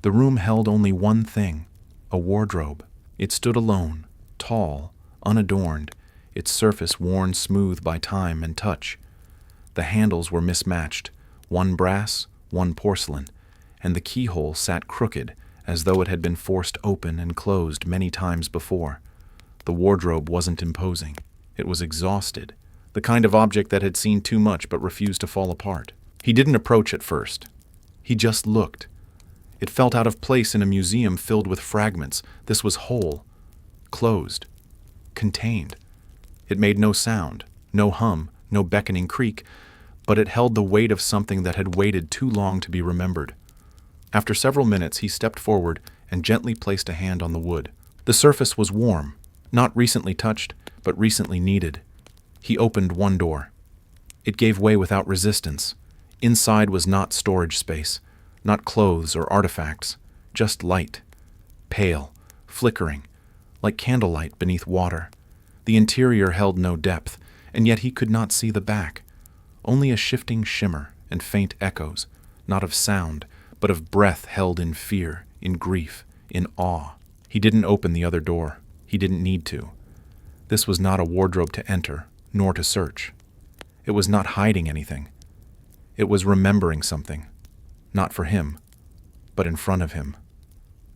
The room held only one thing, a wardrobe. It stood alone, tall, unadorned, its surface worn smooth by time and touch. The handles were mismatched, one brass, one porcelain, and the keyhole sat crooked, as though it had been forced open and closed many times before. The wardrobe wasn't imposing. It was exhausted, the kind of object that had seen too much but refused to fall apart. He didn't approach at first. He just looked. It felt out of place in a museum filled with fragments. This was whole, closed, contained. It made no sound, no hum, no beckoning creak, but it held the weight of something that had waited too long to be remembered. After several minutes, he stepped forward and gently placed a hand on the wood. The surface was warm, not recently touched, but recently kneaded. He opened one door. It gave way without resistance. Inside was not storage space, not clothes or artifacts, just light, pale, flickering, like candlelight beneath water. The interior held no depth, and yet he could not see the back. Only a shifting shimmer and faint echoes, not of sound, but of breath held in fear, in grief, in awe. He didn't open the other door. He didn't need to. This was not a wardrobe to enter, nor to search. It was not hiding anything. It was remembering something, not for him, but in front of him.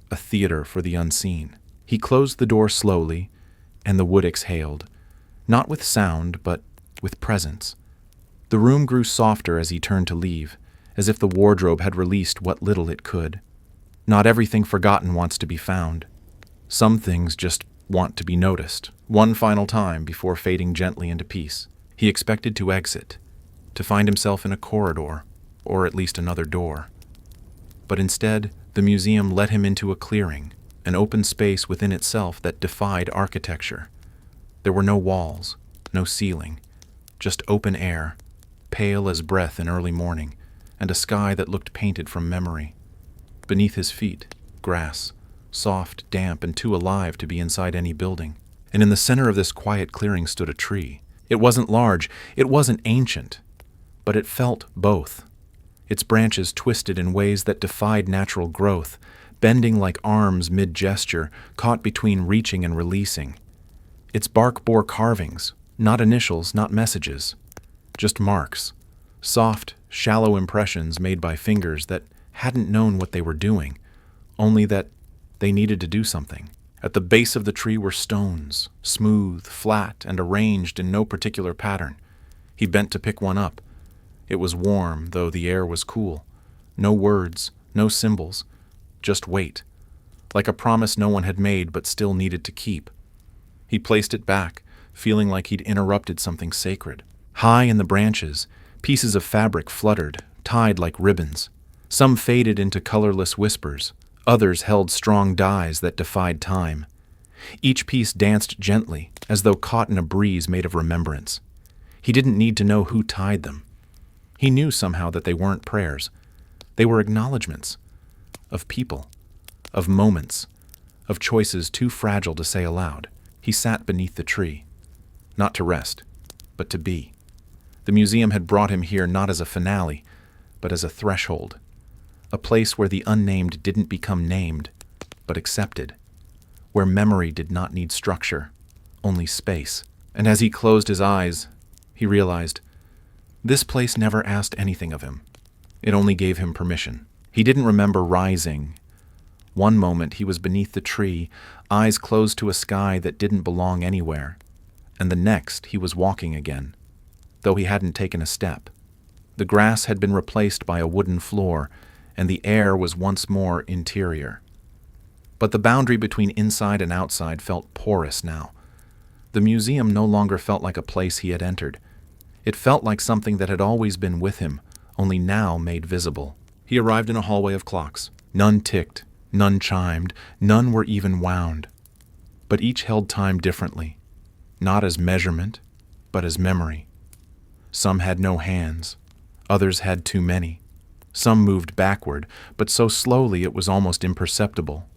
A theater for the unseen. He closed the door slowly, and the wood exhaled, not with sound, but with presence. The room grew softer as he turned to leave, as if the wardrobe had released what little it could. Not everything forgotten wants to be found. Some things just want to be noticed, one final time before fading gently into peace. He expected to exit, to find himself in a corridor, or at least another door. But instead, the museum led him into a clearing, an open space within itself that defied architecture. There were no walls, no ceiling, just open air, pale as breath in early morning, and a sky that looked painted from memory. Beneath his feet, grass, soft, damp, and too alive to be inside any building. And in the center of this quiet clearing stood a tree. It wasn't large, it wasn't ancient, but it felt both. Its branches twisted in ways that defied natural growth, bending like arms mid-gesture, caught between reaching and releasing. Its bark bore carvings, Not initials, not messages, just marks. Soft, shallow impressions made by fingers that hadn't known what they were doing, only that they needed to do something. At the base of the tree were stones, smooth, flat, and arranged in no particular pattern. He bent to pick one up. It was warm, though the air was cool. No words, no symbols, just weight, like a promise no one had made but still needed to keep. He placed it back, feeling like he'd interrupted something sacred. High in the branches, pieces of fabric fluttered, tied like ribbons. Some faded into colorless whispers. Others held strong dyes that defied time. Each piece danced gently, as though caught in a breeze made of remembrance. He didn't need to know who tied them. He knew somehow that they weren't prayers. They were acknowledgments of people, of moments, of choices too fragile to say aloud. He sat beneath the tree, not to rest, but to be. The museum had brought him here not as a finale, but as a threshold, a place where the unnamed didn't become named, but accepted, where memory did not need structure, only space. And as he closed his eyes, he realized, this place never asked anything of him. It only gave him permission. He didn't remember rising. One moment he was beneath the tree, eyes closed to a sky that didn't belong anywhere, and the next he was walking again, though he hadn't taken a step. The grass had been replaced by a wooden floor, and the air was once more interior. But the boundary between inside and outside felt porous now. The museum no longer felt like a place he had entered. It felt like something that had always been with him, only now made visible. He arrived in a hallway of clocks. None ticked, none chimed, none were even wound. But each held time differently, not as measurement, but as memory. Some had no hands, others had too many. Some moved backward, but so slowly it was almost imperceptible.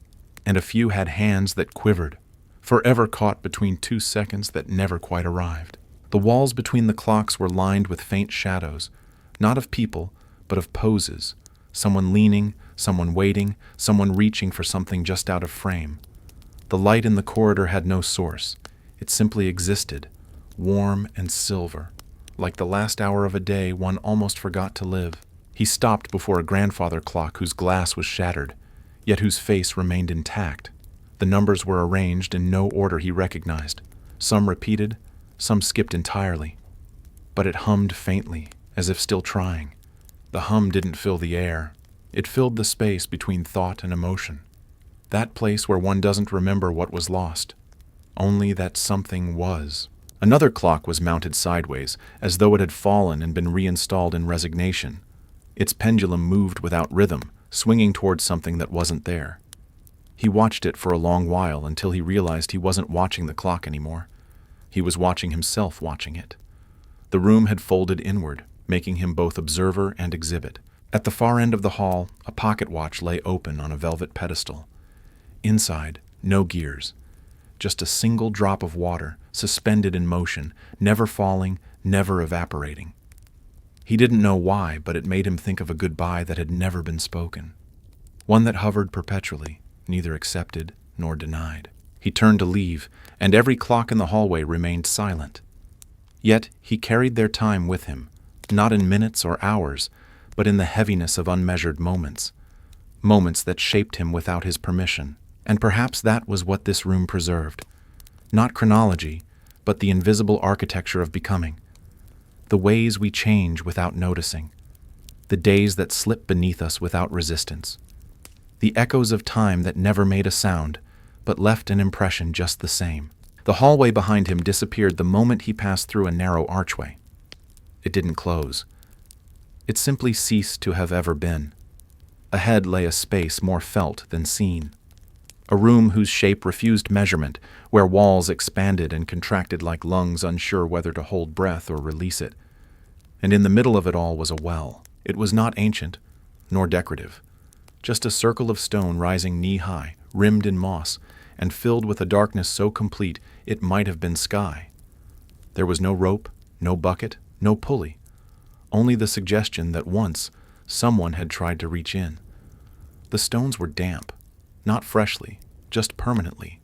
And a few had hands that quivered, forever caught between 2 seconds that never quite arrived. The walls between the clocks were lined with faint shadows, not of people, but of poses. Someone leaning, someone waiting, someone reaching for something just out of frame. The light in the corridor had no source. It simply existed, warm and silver, like the last hour of a day one almost forgot to live. He stopped before a grandfather clock whose glass was shattered, yet whose face remained intact. The numbers were arranged in no order he recognized. Some repeated, some skipped entirely. But it hummed faintly, as if still trying. The hum didn't fill the air. It filled the space between thought and emotion. That place where one doesn't remember what was lost, only that something was. Another clock was mounted sideways, as though it had fallen and been reinstalled in resignation. Its pendulum moved without rhythm, swinging towards something that wasn't there. He watched it for a long while until he realized he wasn't watching the clock anymore. He was watching himself watching it. The room had folded inward, making him both observer and exhibit. At the far end of the hall, a pocket watch lay open on a velvet pedestal. Inside, no gears, just a single drop of water, suspended in motion, never falling, never evaporating. He didn't know why, but it made him think of a goodbye that had never been spoken. One that hovered perpetually, neither accepted nor denied. He turned to leave, and every clock in the hallway remained silent. Yet he carried their time with him, not in minutes or hours, but in the heaviness of unmeasured moments. Moments that shaped him without his permission. And perhaps that was what this room preserved. Not chronology, but the invisible architecture of becoming. The ways we change without noticing. The days that slip beneath us without resistance. The echoes of time that never made a sound, but left an impression just the same. The hallway behind him disappeared the moment he passed through a narrow archway. It didn't close. It simply ceased to have ever been. Ahead lay a space more felt than seen. A room whose shape refused measurement, where walls expanded and contracted like lungs unsure whether to hold breath or release it. And in the middle of it all was a well. It was not ancient, nor decorative. Just a circle of stone rising knee-high, rimmed in moss, and filled with a darkness so complete it might have been sky. There was no rope, no bucket, no pulley, only the suggestion that once someone had tried to reach in. The stones were damp, not freshly, just permanently.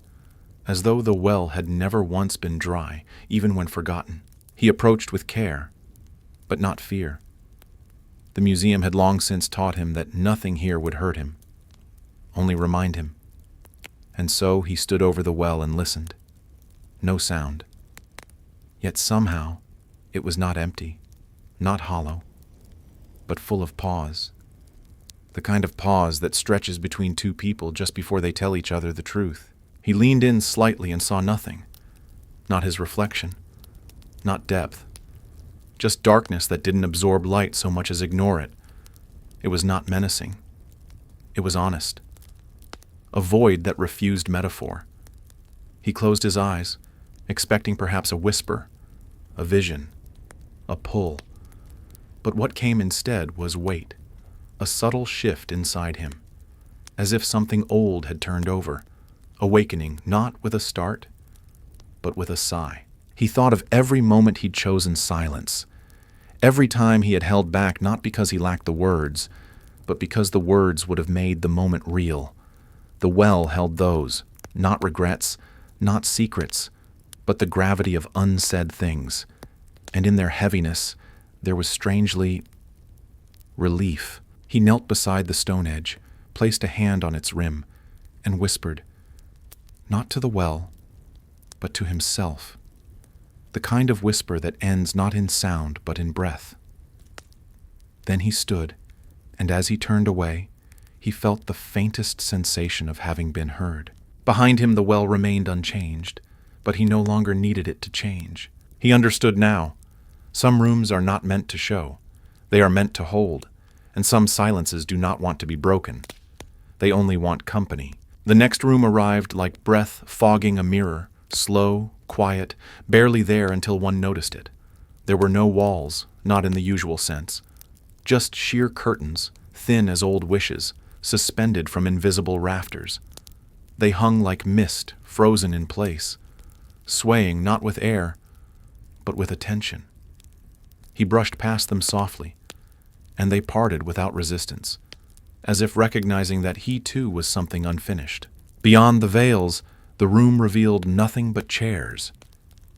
as though the well had never once been dry, even when forgotten. He approached with care, but not fear. The museum had long since taught him that nothing here would hurt him, only remind him. And so he stood over the well and listened. No sound. Yet somehow it was not empty, not hollow, but full of pause. The kind of pause that stretches between two people just before they tell each other the truth. He leaned in slightly and saw nothing. Not his reflection. Not depth. Just darkness that didn't absorb light so much as ignore it. It was not menacing. It was honest. A void that refused metaphor. He closed his eyes, expecting perhaps a whisper, a vision, a pull. But what came instead was weight, a subtle shift inside him, as if something old had turned over, awakening not with a start, but with a sigh. He thought of every moment he'd chosen silence, every time he had held back not because he lacked the words, but because the words would have made the moment real. The well held those, not regrets, not secrets, but the gravity of unsaid things, and in their heaviness there was strangely relief. He knelt beside the stone edge, placed a hand on its rim, and whispered, not to the well, but to himself, the kind of whisper that ends not in sound but in breath. Then he stood, and as he turned away, he felt the faintest sensation of having been heard. Behind him the well remained unchanged, but he no longer needed it to change. He understood now. Some rooms are not meant to show. They are meant to hold, and some silences do not want to be broken. They only want company. The next room arrived like breath fogging a mirror, slow, quiet, barely there until one noticed it. There were no walls, not in the usual sense. Just sheer curtains, thin as old wishes, suspended from invisible rafters. They hung like mist, frozen in place, swaying not with air, but with attention. He brushed past them softly, and they parted without resistance, as if recognizing that he too was something unfinished. Beyond the veils, the room revealed nothing but chairs,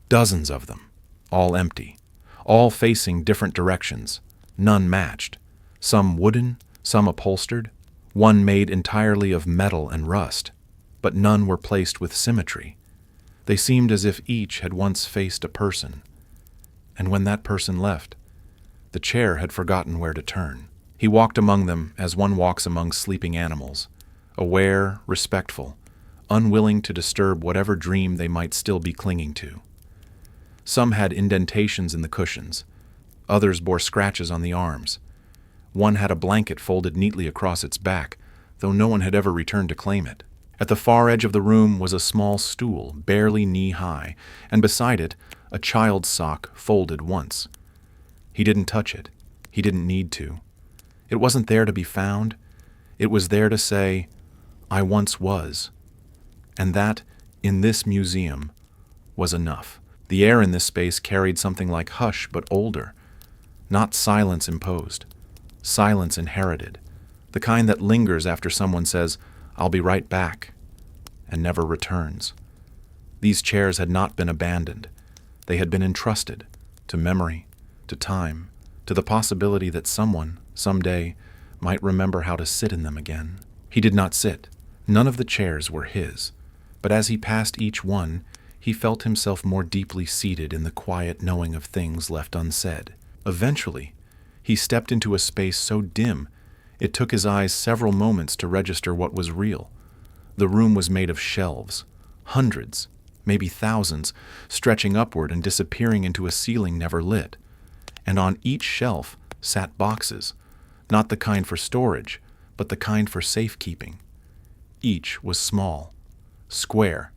dozens of them, all empty, all facing different directions, none matched, some wooden, some upholstered, one made entirely of metal and rust, but none were placed with symmetry. They seemed as if each had once faced a person, and when that person left, the chair had forgotten where to turn. He walked among them as one walks among sleeping animals, aware, respectful, unwilling to disturb whatever dream they might still be clinging to. Some had indentations in the cushions, others bore scratches on the arms. One had a blanket folded neatly across its back, though no one had ever returned to claim it. At the far edge of the room was a small stool, barely knee-high, and beside it, a child's sock folded once. He didn't touch it. He didn't need to. It wasn't there to be found. It was there to say, I once was. And that, in this museum, was enough. The air in this space carried something like hush, but older. Not silence imposed. Silence inherited. The kind that lingers after someone says, I'll be right back, and never returns. These chairs had not been abandoned. They had been entrusted to memory, to time, to the possibility that someone, someday, might remember how to sit in them again. He did not sit. None of the chairs were his. But as he passed each one, he felt himself more deeply seated in the quiet knowing of things left unsaid. Eventually, he stepped into a space so dim, it took his eyes several moments to register what was real. The room was made of shelves, hundreds, maybe thousands, stretching upward and disappearing into a ceiling never lit. And on each shelf sat boxes, not the kind for storage, but the kind for safekeeping. Each was small, square,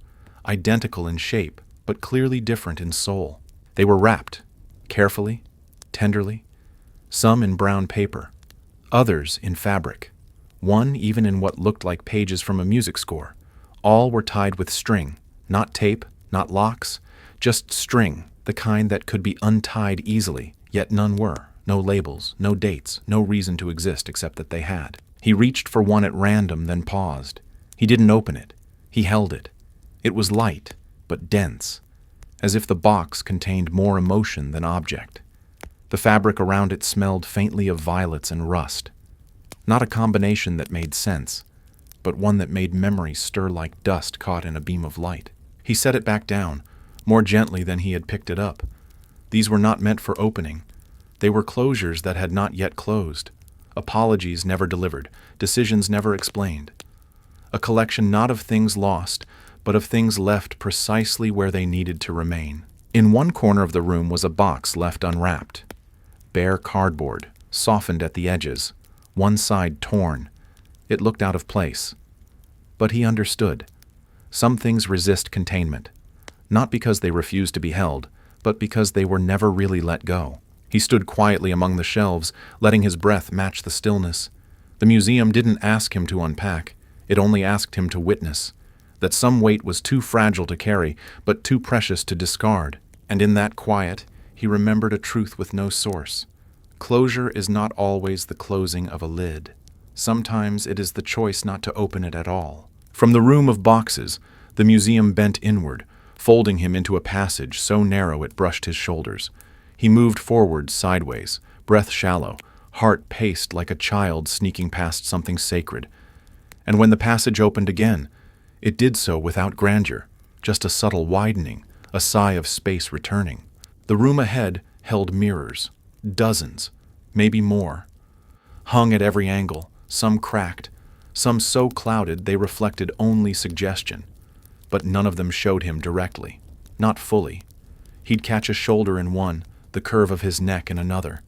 identical in shape, but clearly different in soul. They were wrapped, carefully, tenderly, some in brown paper, others in fabric, one even in what looked like pages from a music score. All were tied with string, not tape, not locks, just string, the kind that could be untied easily, yet none were. No labels, no dates, no reason to exist except that they had. He reached for one at random, then paused. He didn't open it. He held it. It was light, but dense, as if the box contained more emotion than object. The fabric around it smelled faintly of violets and rust. Not a combination that made sense, but one that made memory stir like dust caught in a beam of light. He set it back down, more gently than he had picked it up. These were not meant for opening. They were closures that had not yet closed. Apologies never delivered, decisions never explained. A collection not of things lost, but of things left precisely where they needed to remain. In one corner of the room was a box left unwrapped. Bare cardboard, softened at the edges, one side torn. It looked out of place. But he understood. Some things resist containment, not because they refuse to be held, but because they were never really let go. He stood quietly among the shelves, letting his breath match the stillness. The museum didn't ask him to unpack. It only asked him to witness. That some weight was too fragile to carry, but too precious to discard. And in that quiet, he remembered a truth with no source. Closure is not always the closing of a lid. Sometimes it is the choice not to open it at all. From the room of boxes, the museum bent inward, folding him into a passage so narrow it brushed his shoulders. He moved forward sideways, breath shallow, heart paced like a child sneaking past something sacred. And when the passage opened again, it did so without grandeur, just a subtle widening, a sigh of space returning. The room ahead held mirrors, dozens, maybe more. Hung at every angle, some cracked, some so clouded they reflected only suggestion. But none of them showed him directly, not fully. He'd catch a shoulder in one, the curve of his neck in another,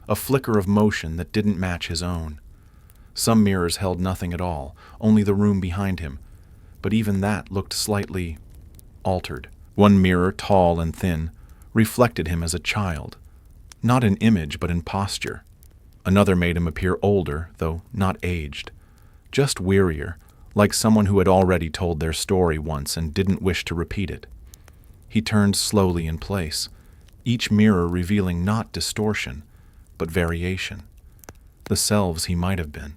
a flicker of motion that didn't match his own. Some mirrors held nothing at all, only the room behind him, but even that looked slightly altered. One mirror, tall and thin, reflected him as a child, not in image but in posture. Another made him appear older, though not aged, just wearier, like someone who had already told their story once and didn't wish to repeat it. He turned slowly in place, each mirror revealing not distortion, but variation. The selves he might have been,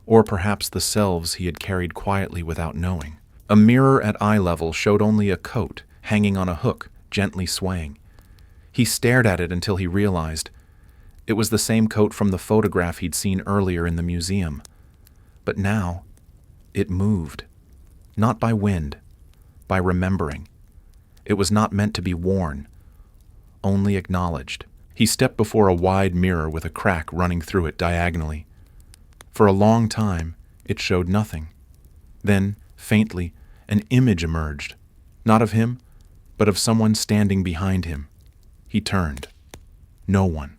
or perhaps the selves he had carried quietly without knowing. A mirror at eye level showed only a coat hanging on a hook, gently swaying. He stared at it until he realized it was the same coat from the photograph he'd seen earlier in the museum. But now, it moved. Not by wind, by remembering. It was not meant to be worn, only acknowledged. He stepped before a wide mirror with a crack running through it diagonally. For a long time, it showed nothing. Then, faintly, an image emerged, not of him, but of someone standing behind him. He turned. No one.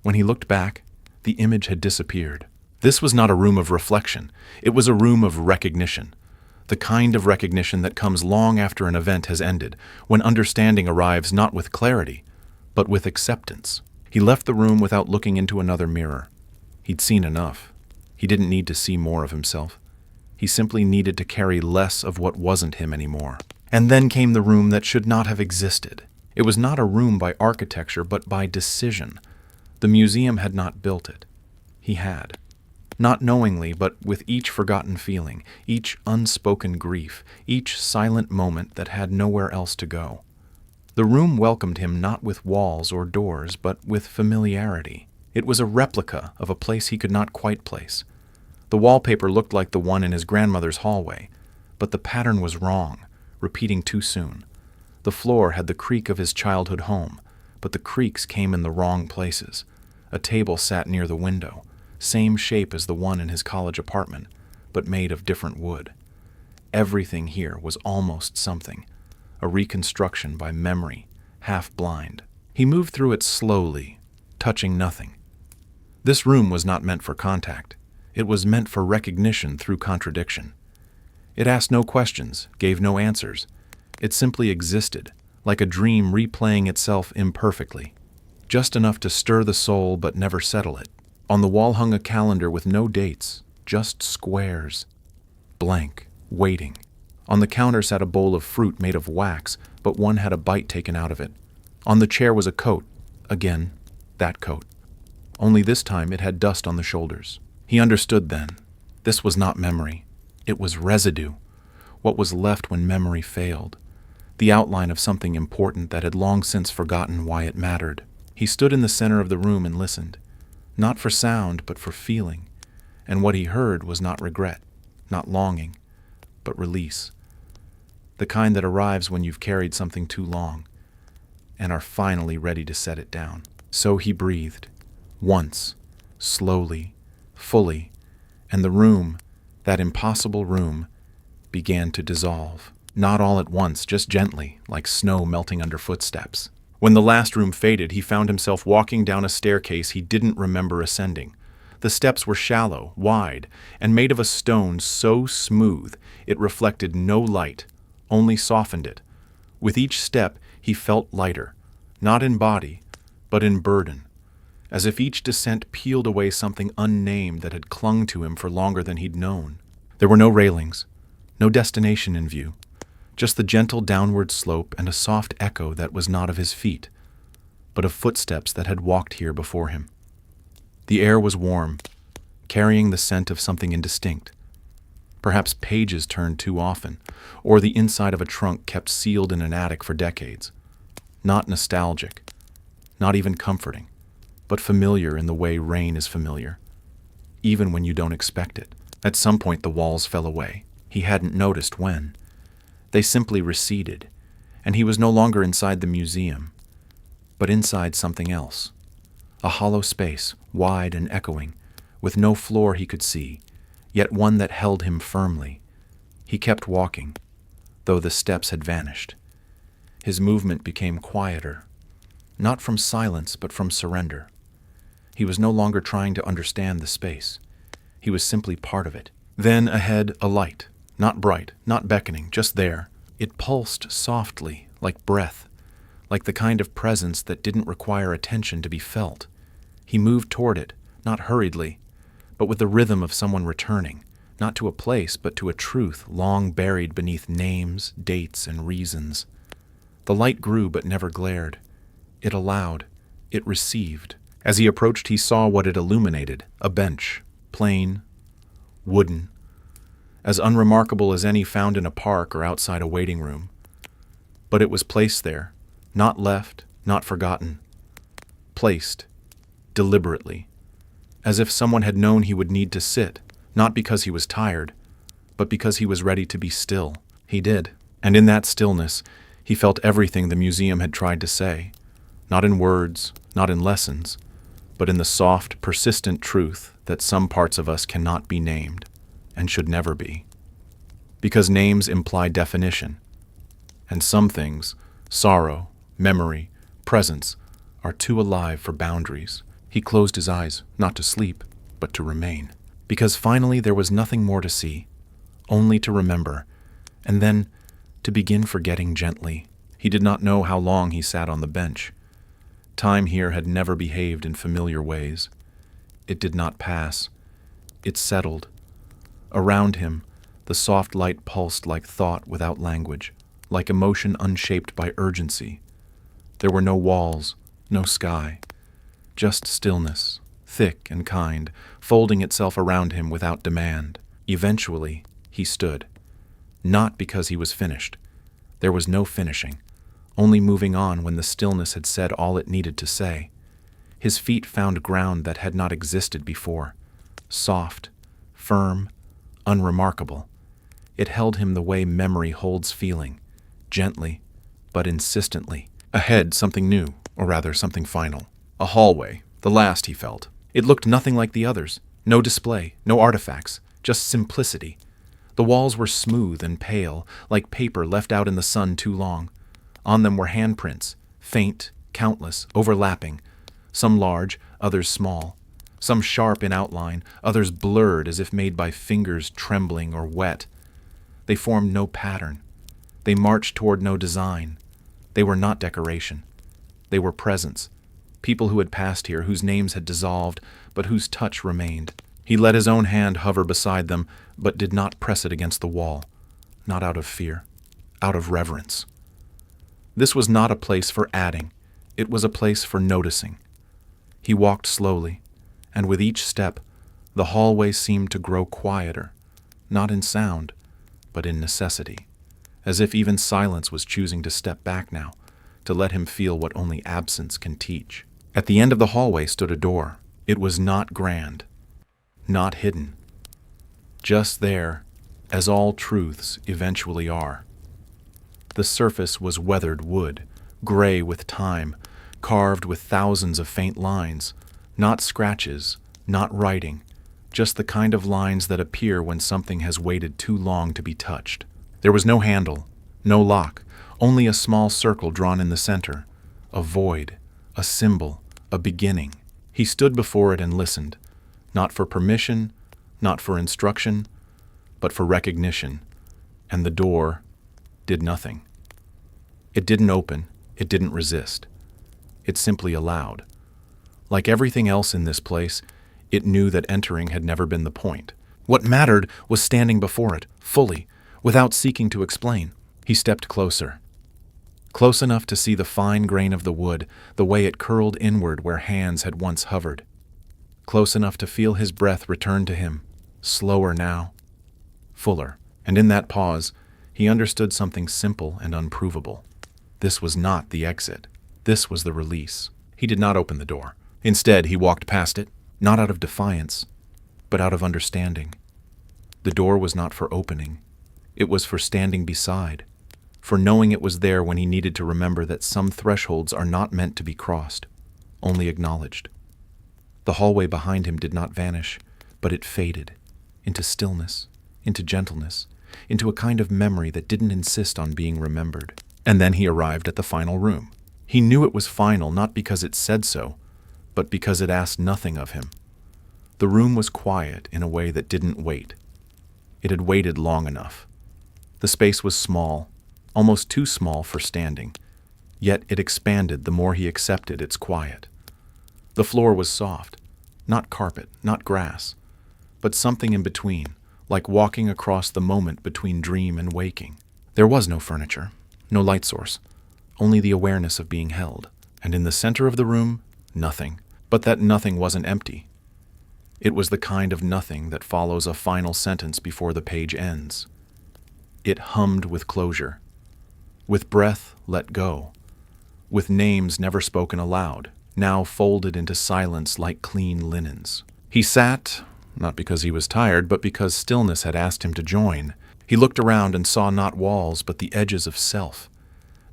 When he looked back, the image had disappeared. This was not a room of reflection. It was a room of recognition. The kind of recognition that comes long after an event has ended, when understanding arrives not with clarity, but with acceptance. He left the room without looking into another mirror. He'd seen enough. He didn't need to see more of himself. He simply needed to carry less of what wasn't him anymore. And then came the room that should not have existed. It was not a room by architecture, but by decision. The museum had not built it. He had. Not knowingly, but with each forgotten feeling, each unspoken grief, each silent moment that had nowhere else to go. The room welcomed him not with walls or doors, but with familiarity. It was a replica of a place he could not quite place. The wallpaper looked like the one in his grandmother's hallway, but the pattern was wrong, repeating too soon. The floor had the creak of his childhood home, but the creaks came in the wrong places. A table sat near the window, same shape as the one in his college apartment, but made of different wood. Everything here was almost something, a reconstruction by memory, half blind. He moved through it slowly, touching nothing. This room was not meant for contact. It was meant for recognition through contradiction. It asked no questions, gave no answers. It simply existed, like a dream replaying itself imperfectly, just enough to stir the soul but never settle it. On the wall hung a calendar with no dates, just squares. Blank, waiting. On the counter sat a bowl of fruit made of wax, but one had a bite taken out of it. On the chair was a coat. Again, that coat. Only this time it had dust on the shoulders. He understood then. This was not memory. It was residue. what was left when memory failed, the outline of something important that had long since forgotten why it mattered. He stood in the center of the room and listened, not for sound, but for feeling, and what he heard was not regret, not longing, but release, the kind that arrives when you've carried something too long and are finally ready to set it down. So he breathed, once, slowly, fully, and the room, that impossible room, began to dissolve. Not all at once, just gently, like snow melting under footsteps. When the last room faded, he found himself walking down a staircase he didn't remember ascending. The steps were shallow, wide, and made of a stone so smooth it reflected no light, only softened it. With each step, he felt lighter, not in body, but in burden, as if each descent peeled away something unnamed that had clung to him for longer than he'd known. There were no railings, no destination in view, just the gentle downward slope and a soft echo that was not of his feet, but of footsteps that had walked here before him. The air was warm, carrying the scent of something indistinct. Perhaps pages turned too often, or the inside of a trunk kept sealed in an attic for decades. Not nostalgic, not even comforting, but familiar in the way rain is familiar, even when you don't expect it. At some point the walls fell away. He hadn't noticed when. They simply receded, and he was no longer inside the museum, but inside something else. A hollow space, wide and echoing, with no floor he could see, yet one that held him firmly. He kept walking, though the steps had vanished. His movement became quieter, not from silence but from surrender. He was no longer trying to understand the space. He was simply part of it. Then ahead, a light, not bright, not beckoning, just there. It pulsed softly, like breath, like the kind of presence that didn't require attention to be felt. He moved toward it, not hurriedly, but with the rhythm of someone returning, not to a place, but to a truth long buried beneath names, dates, and reasons. The light grew but never glared. It allowed. It received. As he approached, he saw what it illuminated, a bench, plain, wooden, as unremarkable as any found in a park or outside a waiting room. But it was placed there, not left, not forgotten. Placed, deliberately, as if someone had known he would need to sit, not because he was tired, but because he was ready to be still. He did, and in that stillness, he felt everything the museum had tried to say, not in words, not in lessons, but in the soft, persistent truth that some parts of us cannot be named, and should never be. Because names imply definition, and some things, sorrow, memory, presence, are too alive for boundaries. He closed his eyes, not to sleep, but to remain. Because finally there was nothing more to see, only to remember, and then to begin forgetting gently. He did not know how long he sat on the bench. Time here had never behaved in familiar ways. It did not pass. It settled. Around him, the soft light pulsed like thought without language, like emotion unshaped by urgency. There were no walls, no sky, just stillness, thick and kind, folding itself around him without demand. Eventually, he stood. Not because he was finished. There was no finishing, only moving on when the stillness had said all it needed to say. His feet found ground that had not existed before, soft, firm, unremarkable. It held him the way memory holds feeling, gently, but insistently. Ahead, something new, or rather something final. A hallway, the last he felt. It looked nothing like the others. No display, no artifacts, just simplicity. The walls were smooth and pale, like paper left out in the sun too long. On them were handprints, faint, countless, overlapping, some large, others small, some sharp in outline, others blurred as if made by fingers trembling or wet. They formed no pattern. They marched toward no design. They were not decoration. They were presence. People who had passed here, whose names had dissolved, but whose touch remained. He let his own hand hover beside them, but did not press it against the wall. Not out of fear, out of reverence. This was not a place for adding. It was a place for noticing. He walked slowly, and with each step, the hallway seemed to grow quieter, not in sound, but in necessity, as if even silence was choosing to step back now, to let him feel what only absence can teach. At the end of the hallway stood a door. It was not grand, not hidden. Just there, as all truths eventually are. The surface was weathered wood, gray with time, carved with thousands of faint lines, not scratches, not writing, just the kind of lines that appear when something has waited too long to be touched. There was no handle, no lock, only a small circle drawn in the center, a void, a symbol, a beginning. He stood before it and listened, not for permission, not for instruction, but for recognition, and the door did nothing. It didn't open, it didn't resist. It simply allowed. Like everything else in this place, it knew that entering had never been the point. What mattered was standing before it, fully, without seeking to explain. He stepped closer. Close enough to see the fine grain of the wood, the way it curled inward where hands had once hovered. Close enough to feel his breath return to him, slower now, fuller. And in that pause, he understood something simple and unprovable. This was not the exit. This was the release. He did not open the door. Instead, he walked past it, not out of defiance, but out of understanding. The door was not for opening. It was for standing beside, for knowing it was there when he needed to remember that some thresholds are not meant to be crossed, only acknowledged. The hallway behind him did not vanish, but it faded, into stillness, into gentleness, into a kind of memory that didn't insist on being remembered. And then he arrived at the final room. He knew it was final not because it said so, but because it asked nothing of him. The room was quiet in a way that didn't wait. It had waited long enough. The space was small, almost too small for standing, yet it expanded the more he accepted its quiet. The floor was soft, not carpet, not grass, but something in between, like walking across the moment between dream and waking. There was no furniture, no light source, only the awareness of being held. And in the center of the room, nothing. But that nothing wasn't empty. It was the kind of nothing that follows a final sentence before the page ends. It hummed with closure, with breath let go, with names never spoken aloud, now folded into silence like clean linens. He sat, not because he was tired, but because stillness had asked him to join. He looked around and saw not walls, but the edges of self.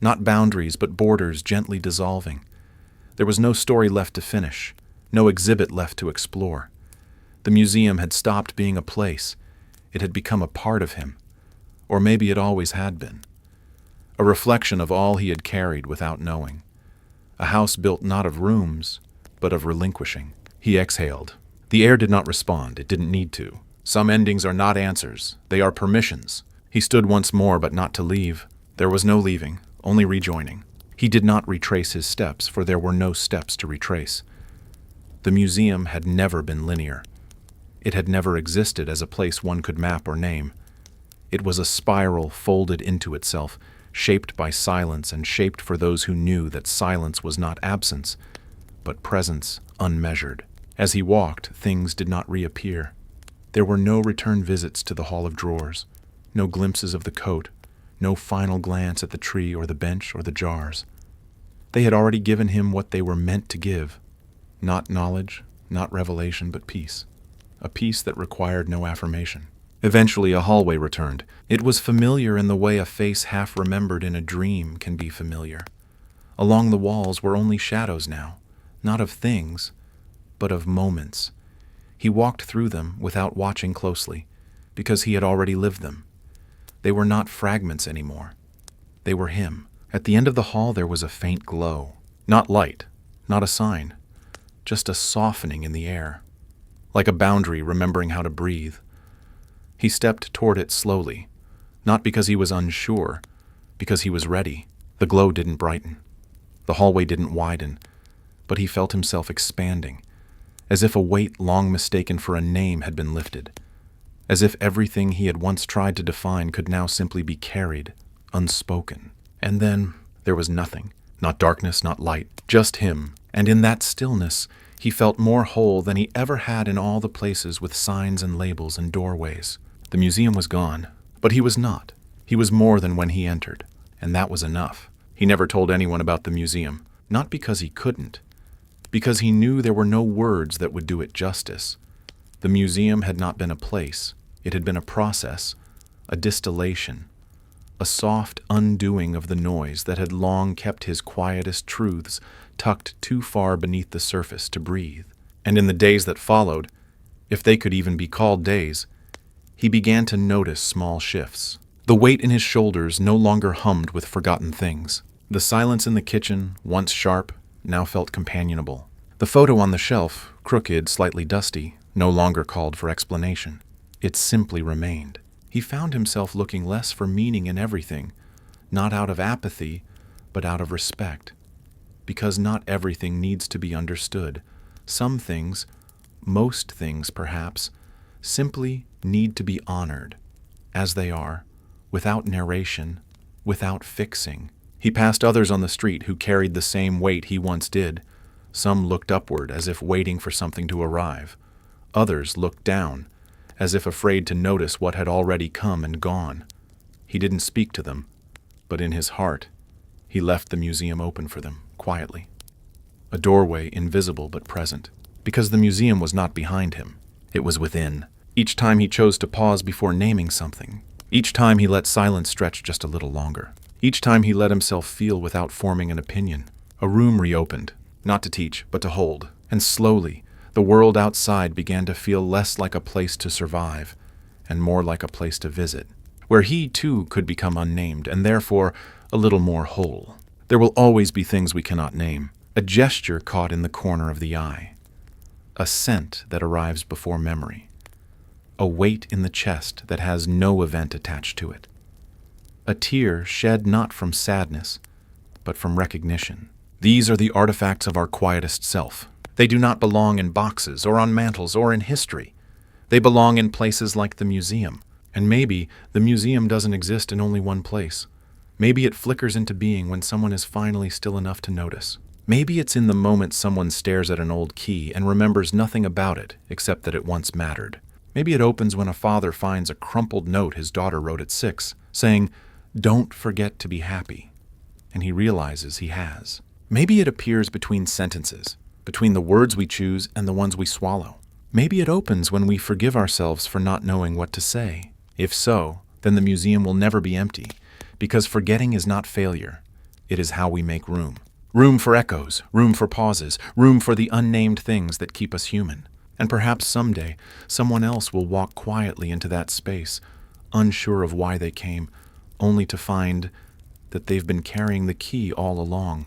Not boundaries, but borders gently dissolving. There was no story left to finish, no exhibit left to explore. The museum had stopped being a place. It had become a part of him. Or maybe it always had been. A reflection of all he had carried without knowing. A house built not of rooms, but of relinquishing. He exhaled. The air did not respond. It didn't need to. Some endings are not answers. They are permissions. He stood once more, but not to leave. There was no leaving, only rejoining. He did not retrace his steps, for there were no steps to retrace. The museum had never been linear. It had never existed as a place one could map or name. It was a spiral folded into itself, shaped by silence and shaped for those who knew that silence was not absence, but presence unmeasured. As he walked, things did not reappear. There were no return visits to the Hall of Drawers, no glimpses of the coat, no final glance at the tree or the bench or the jars. They had already given him what they were meant to give. Not knowledge, not revelation, but peace. A peace that required no affirmation. Eventually a hallway returned. It was familiar in the way a face half remembered in a dream can be familiar. Along the walls were only shadows now, not of things, but of moments. He walked through them without watching closely, because he had already lived them. They were not fragments anymore. They were him. At the end of the hall there was a faint glow. Not light, not a sign, just a softening in the air. Like a boundary remembering how to breathe. He stepped toward it slowly, not because he was unsure, because he was ready. The glow didn't brighten. The hallway didn't widen, but he felt himself expanding, as if a weight long mistaken for a name had been lifted, as if everything he had once tried to define could now simply be carried, unspoken. And then there was nothing, not darkness, not light, just him. And in that stillness, he felt more whole than he ever had in all the places with signs and labels and doorways. The museum was gone, But he was not. He was more than when he entered, and that was enough. He never told anyone about the museum, not because he couldn't, because he knew there were no words that would do it justice. The museum had not been a place. It had been a process, a distillation, a soft undoing of the noise that had long kept his quietest truths tucked too far beneath the surface to breathe. And in the days that followed, if they could even be called days, he began to notice small shifts. The weight in his shoulders no longer hummed with forgotten things. The silence in the kitchen, once sharp, now felt companionable. The photo on the shelf, crooked, slightly dusty, no longer called for explanation. It simply remained. He found himself looking less for meaning in everything, not out of apathy, but out of respect. Because not everything needs to be understood. Some things, most things perhaps, simply need to be honored, as they are, without narration, without fixing. He passed others on the street who carried the same weight he once did. Some looked upward as if waiting for something to arrive. Others looked down, as if afraid to notice what had already come and gone. He didn't speak to them, but in his heart, he left the museum open for them, quietly. A doorway invisible but present, because the museum was not behind him. It was within. Each time he chose to pause before naming something. Each time he let silence stretch just a little longer. Each time he let himself feel without forming an opinion. A room reopened, not to teach, but to hold. And slowly, the world outside began to feel less like a place to survive, and more like a place to visit, where he too could become unnamed, and therefore a little more whole. There will always be things we cannot name. A gesture caught in the corner of the eye. A scent that arrives before memory. A weight in the chest that has no event attached to it. A tear shed not from sadness, but from recognition. These are the artifacts of our quietest self. They do not belong in boxes or on mantles or in history. They belong in places like the museum. And maybe the museum doesn't exist in only one place. Maybe it flickers into being when someone is finally still enough to notice. Maybe it's in the moment someone stares at an old key and remembers nothing about it except that it once mattered. Maybe it opens when a father finds a crumpled note his daughter wrote at 6, saying, "Don't forget to be happy," and he realizes he has. Maybe it appears between sentences, between the words we choose and the ones we swallow. Maybe it opens when we forgive ourselves for not knowing what to say. If so, then the museum will never be empty, because forgetting is not failure. It is how we make room. Room for echoes, room for pauses, room for the unnamed things that keep us human. And perhaps someday, someone else will walk quietly into that space, unsure of why they came, only to find that they've been carrying the key all along.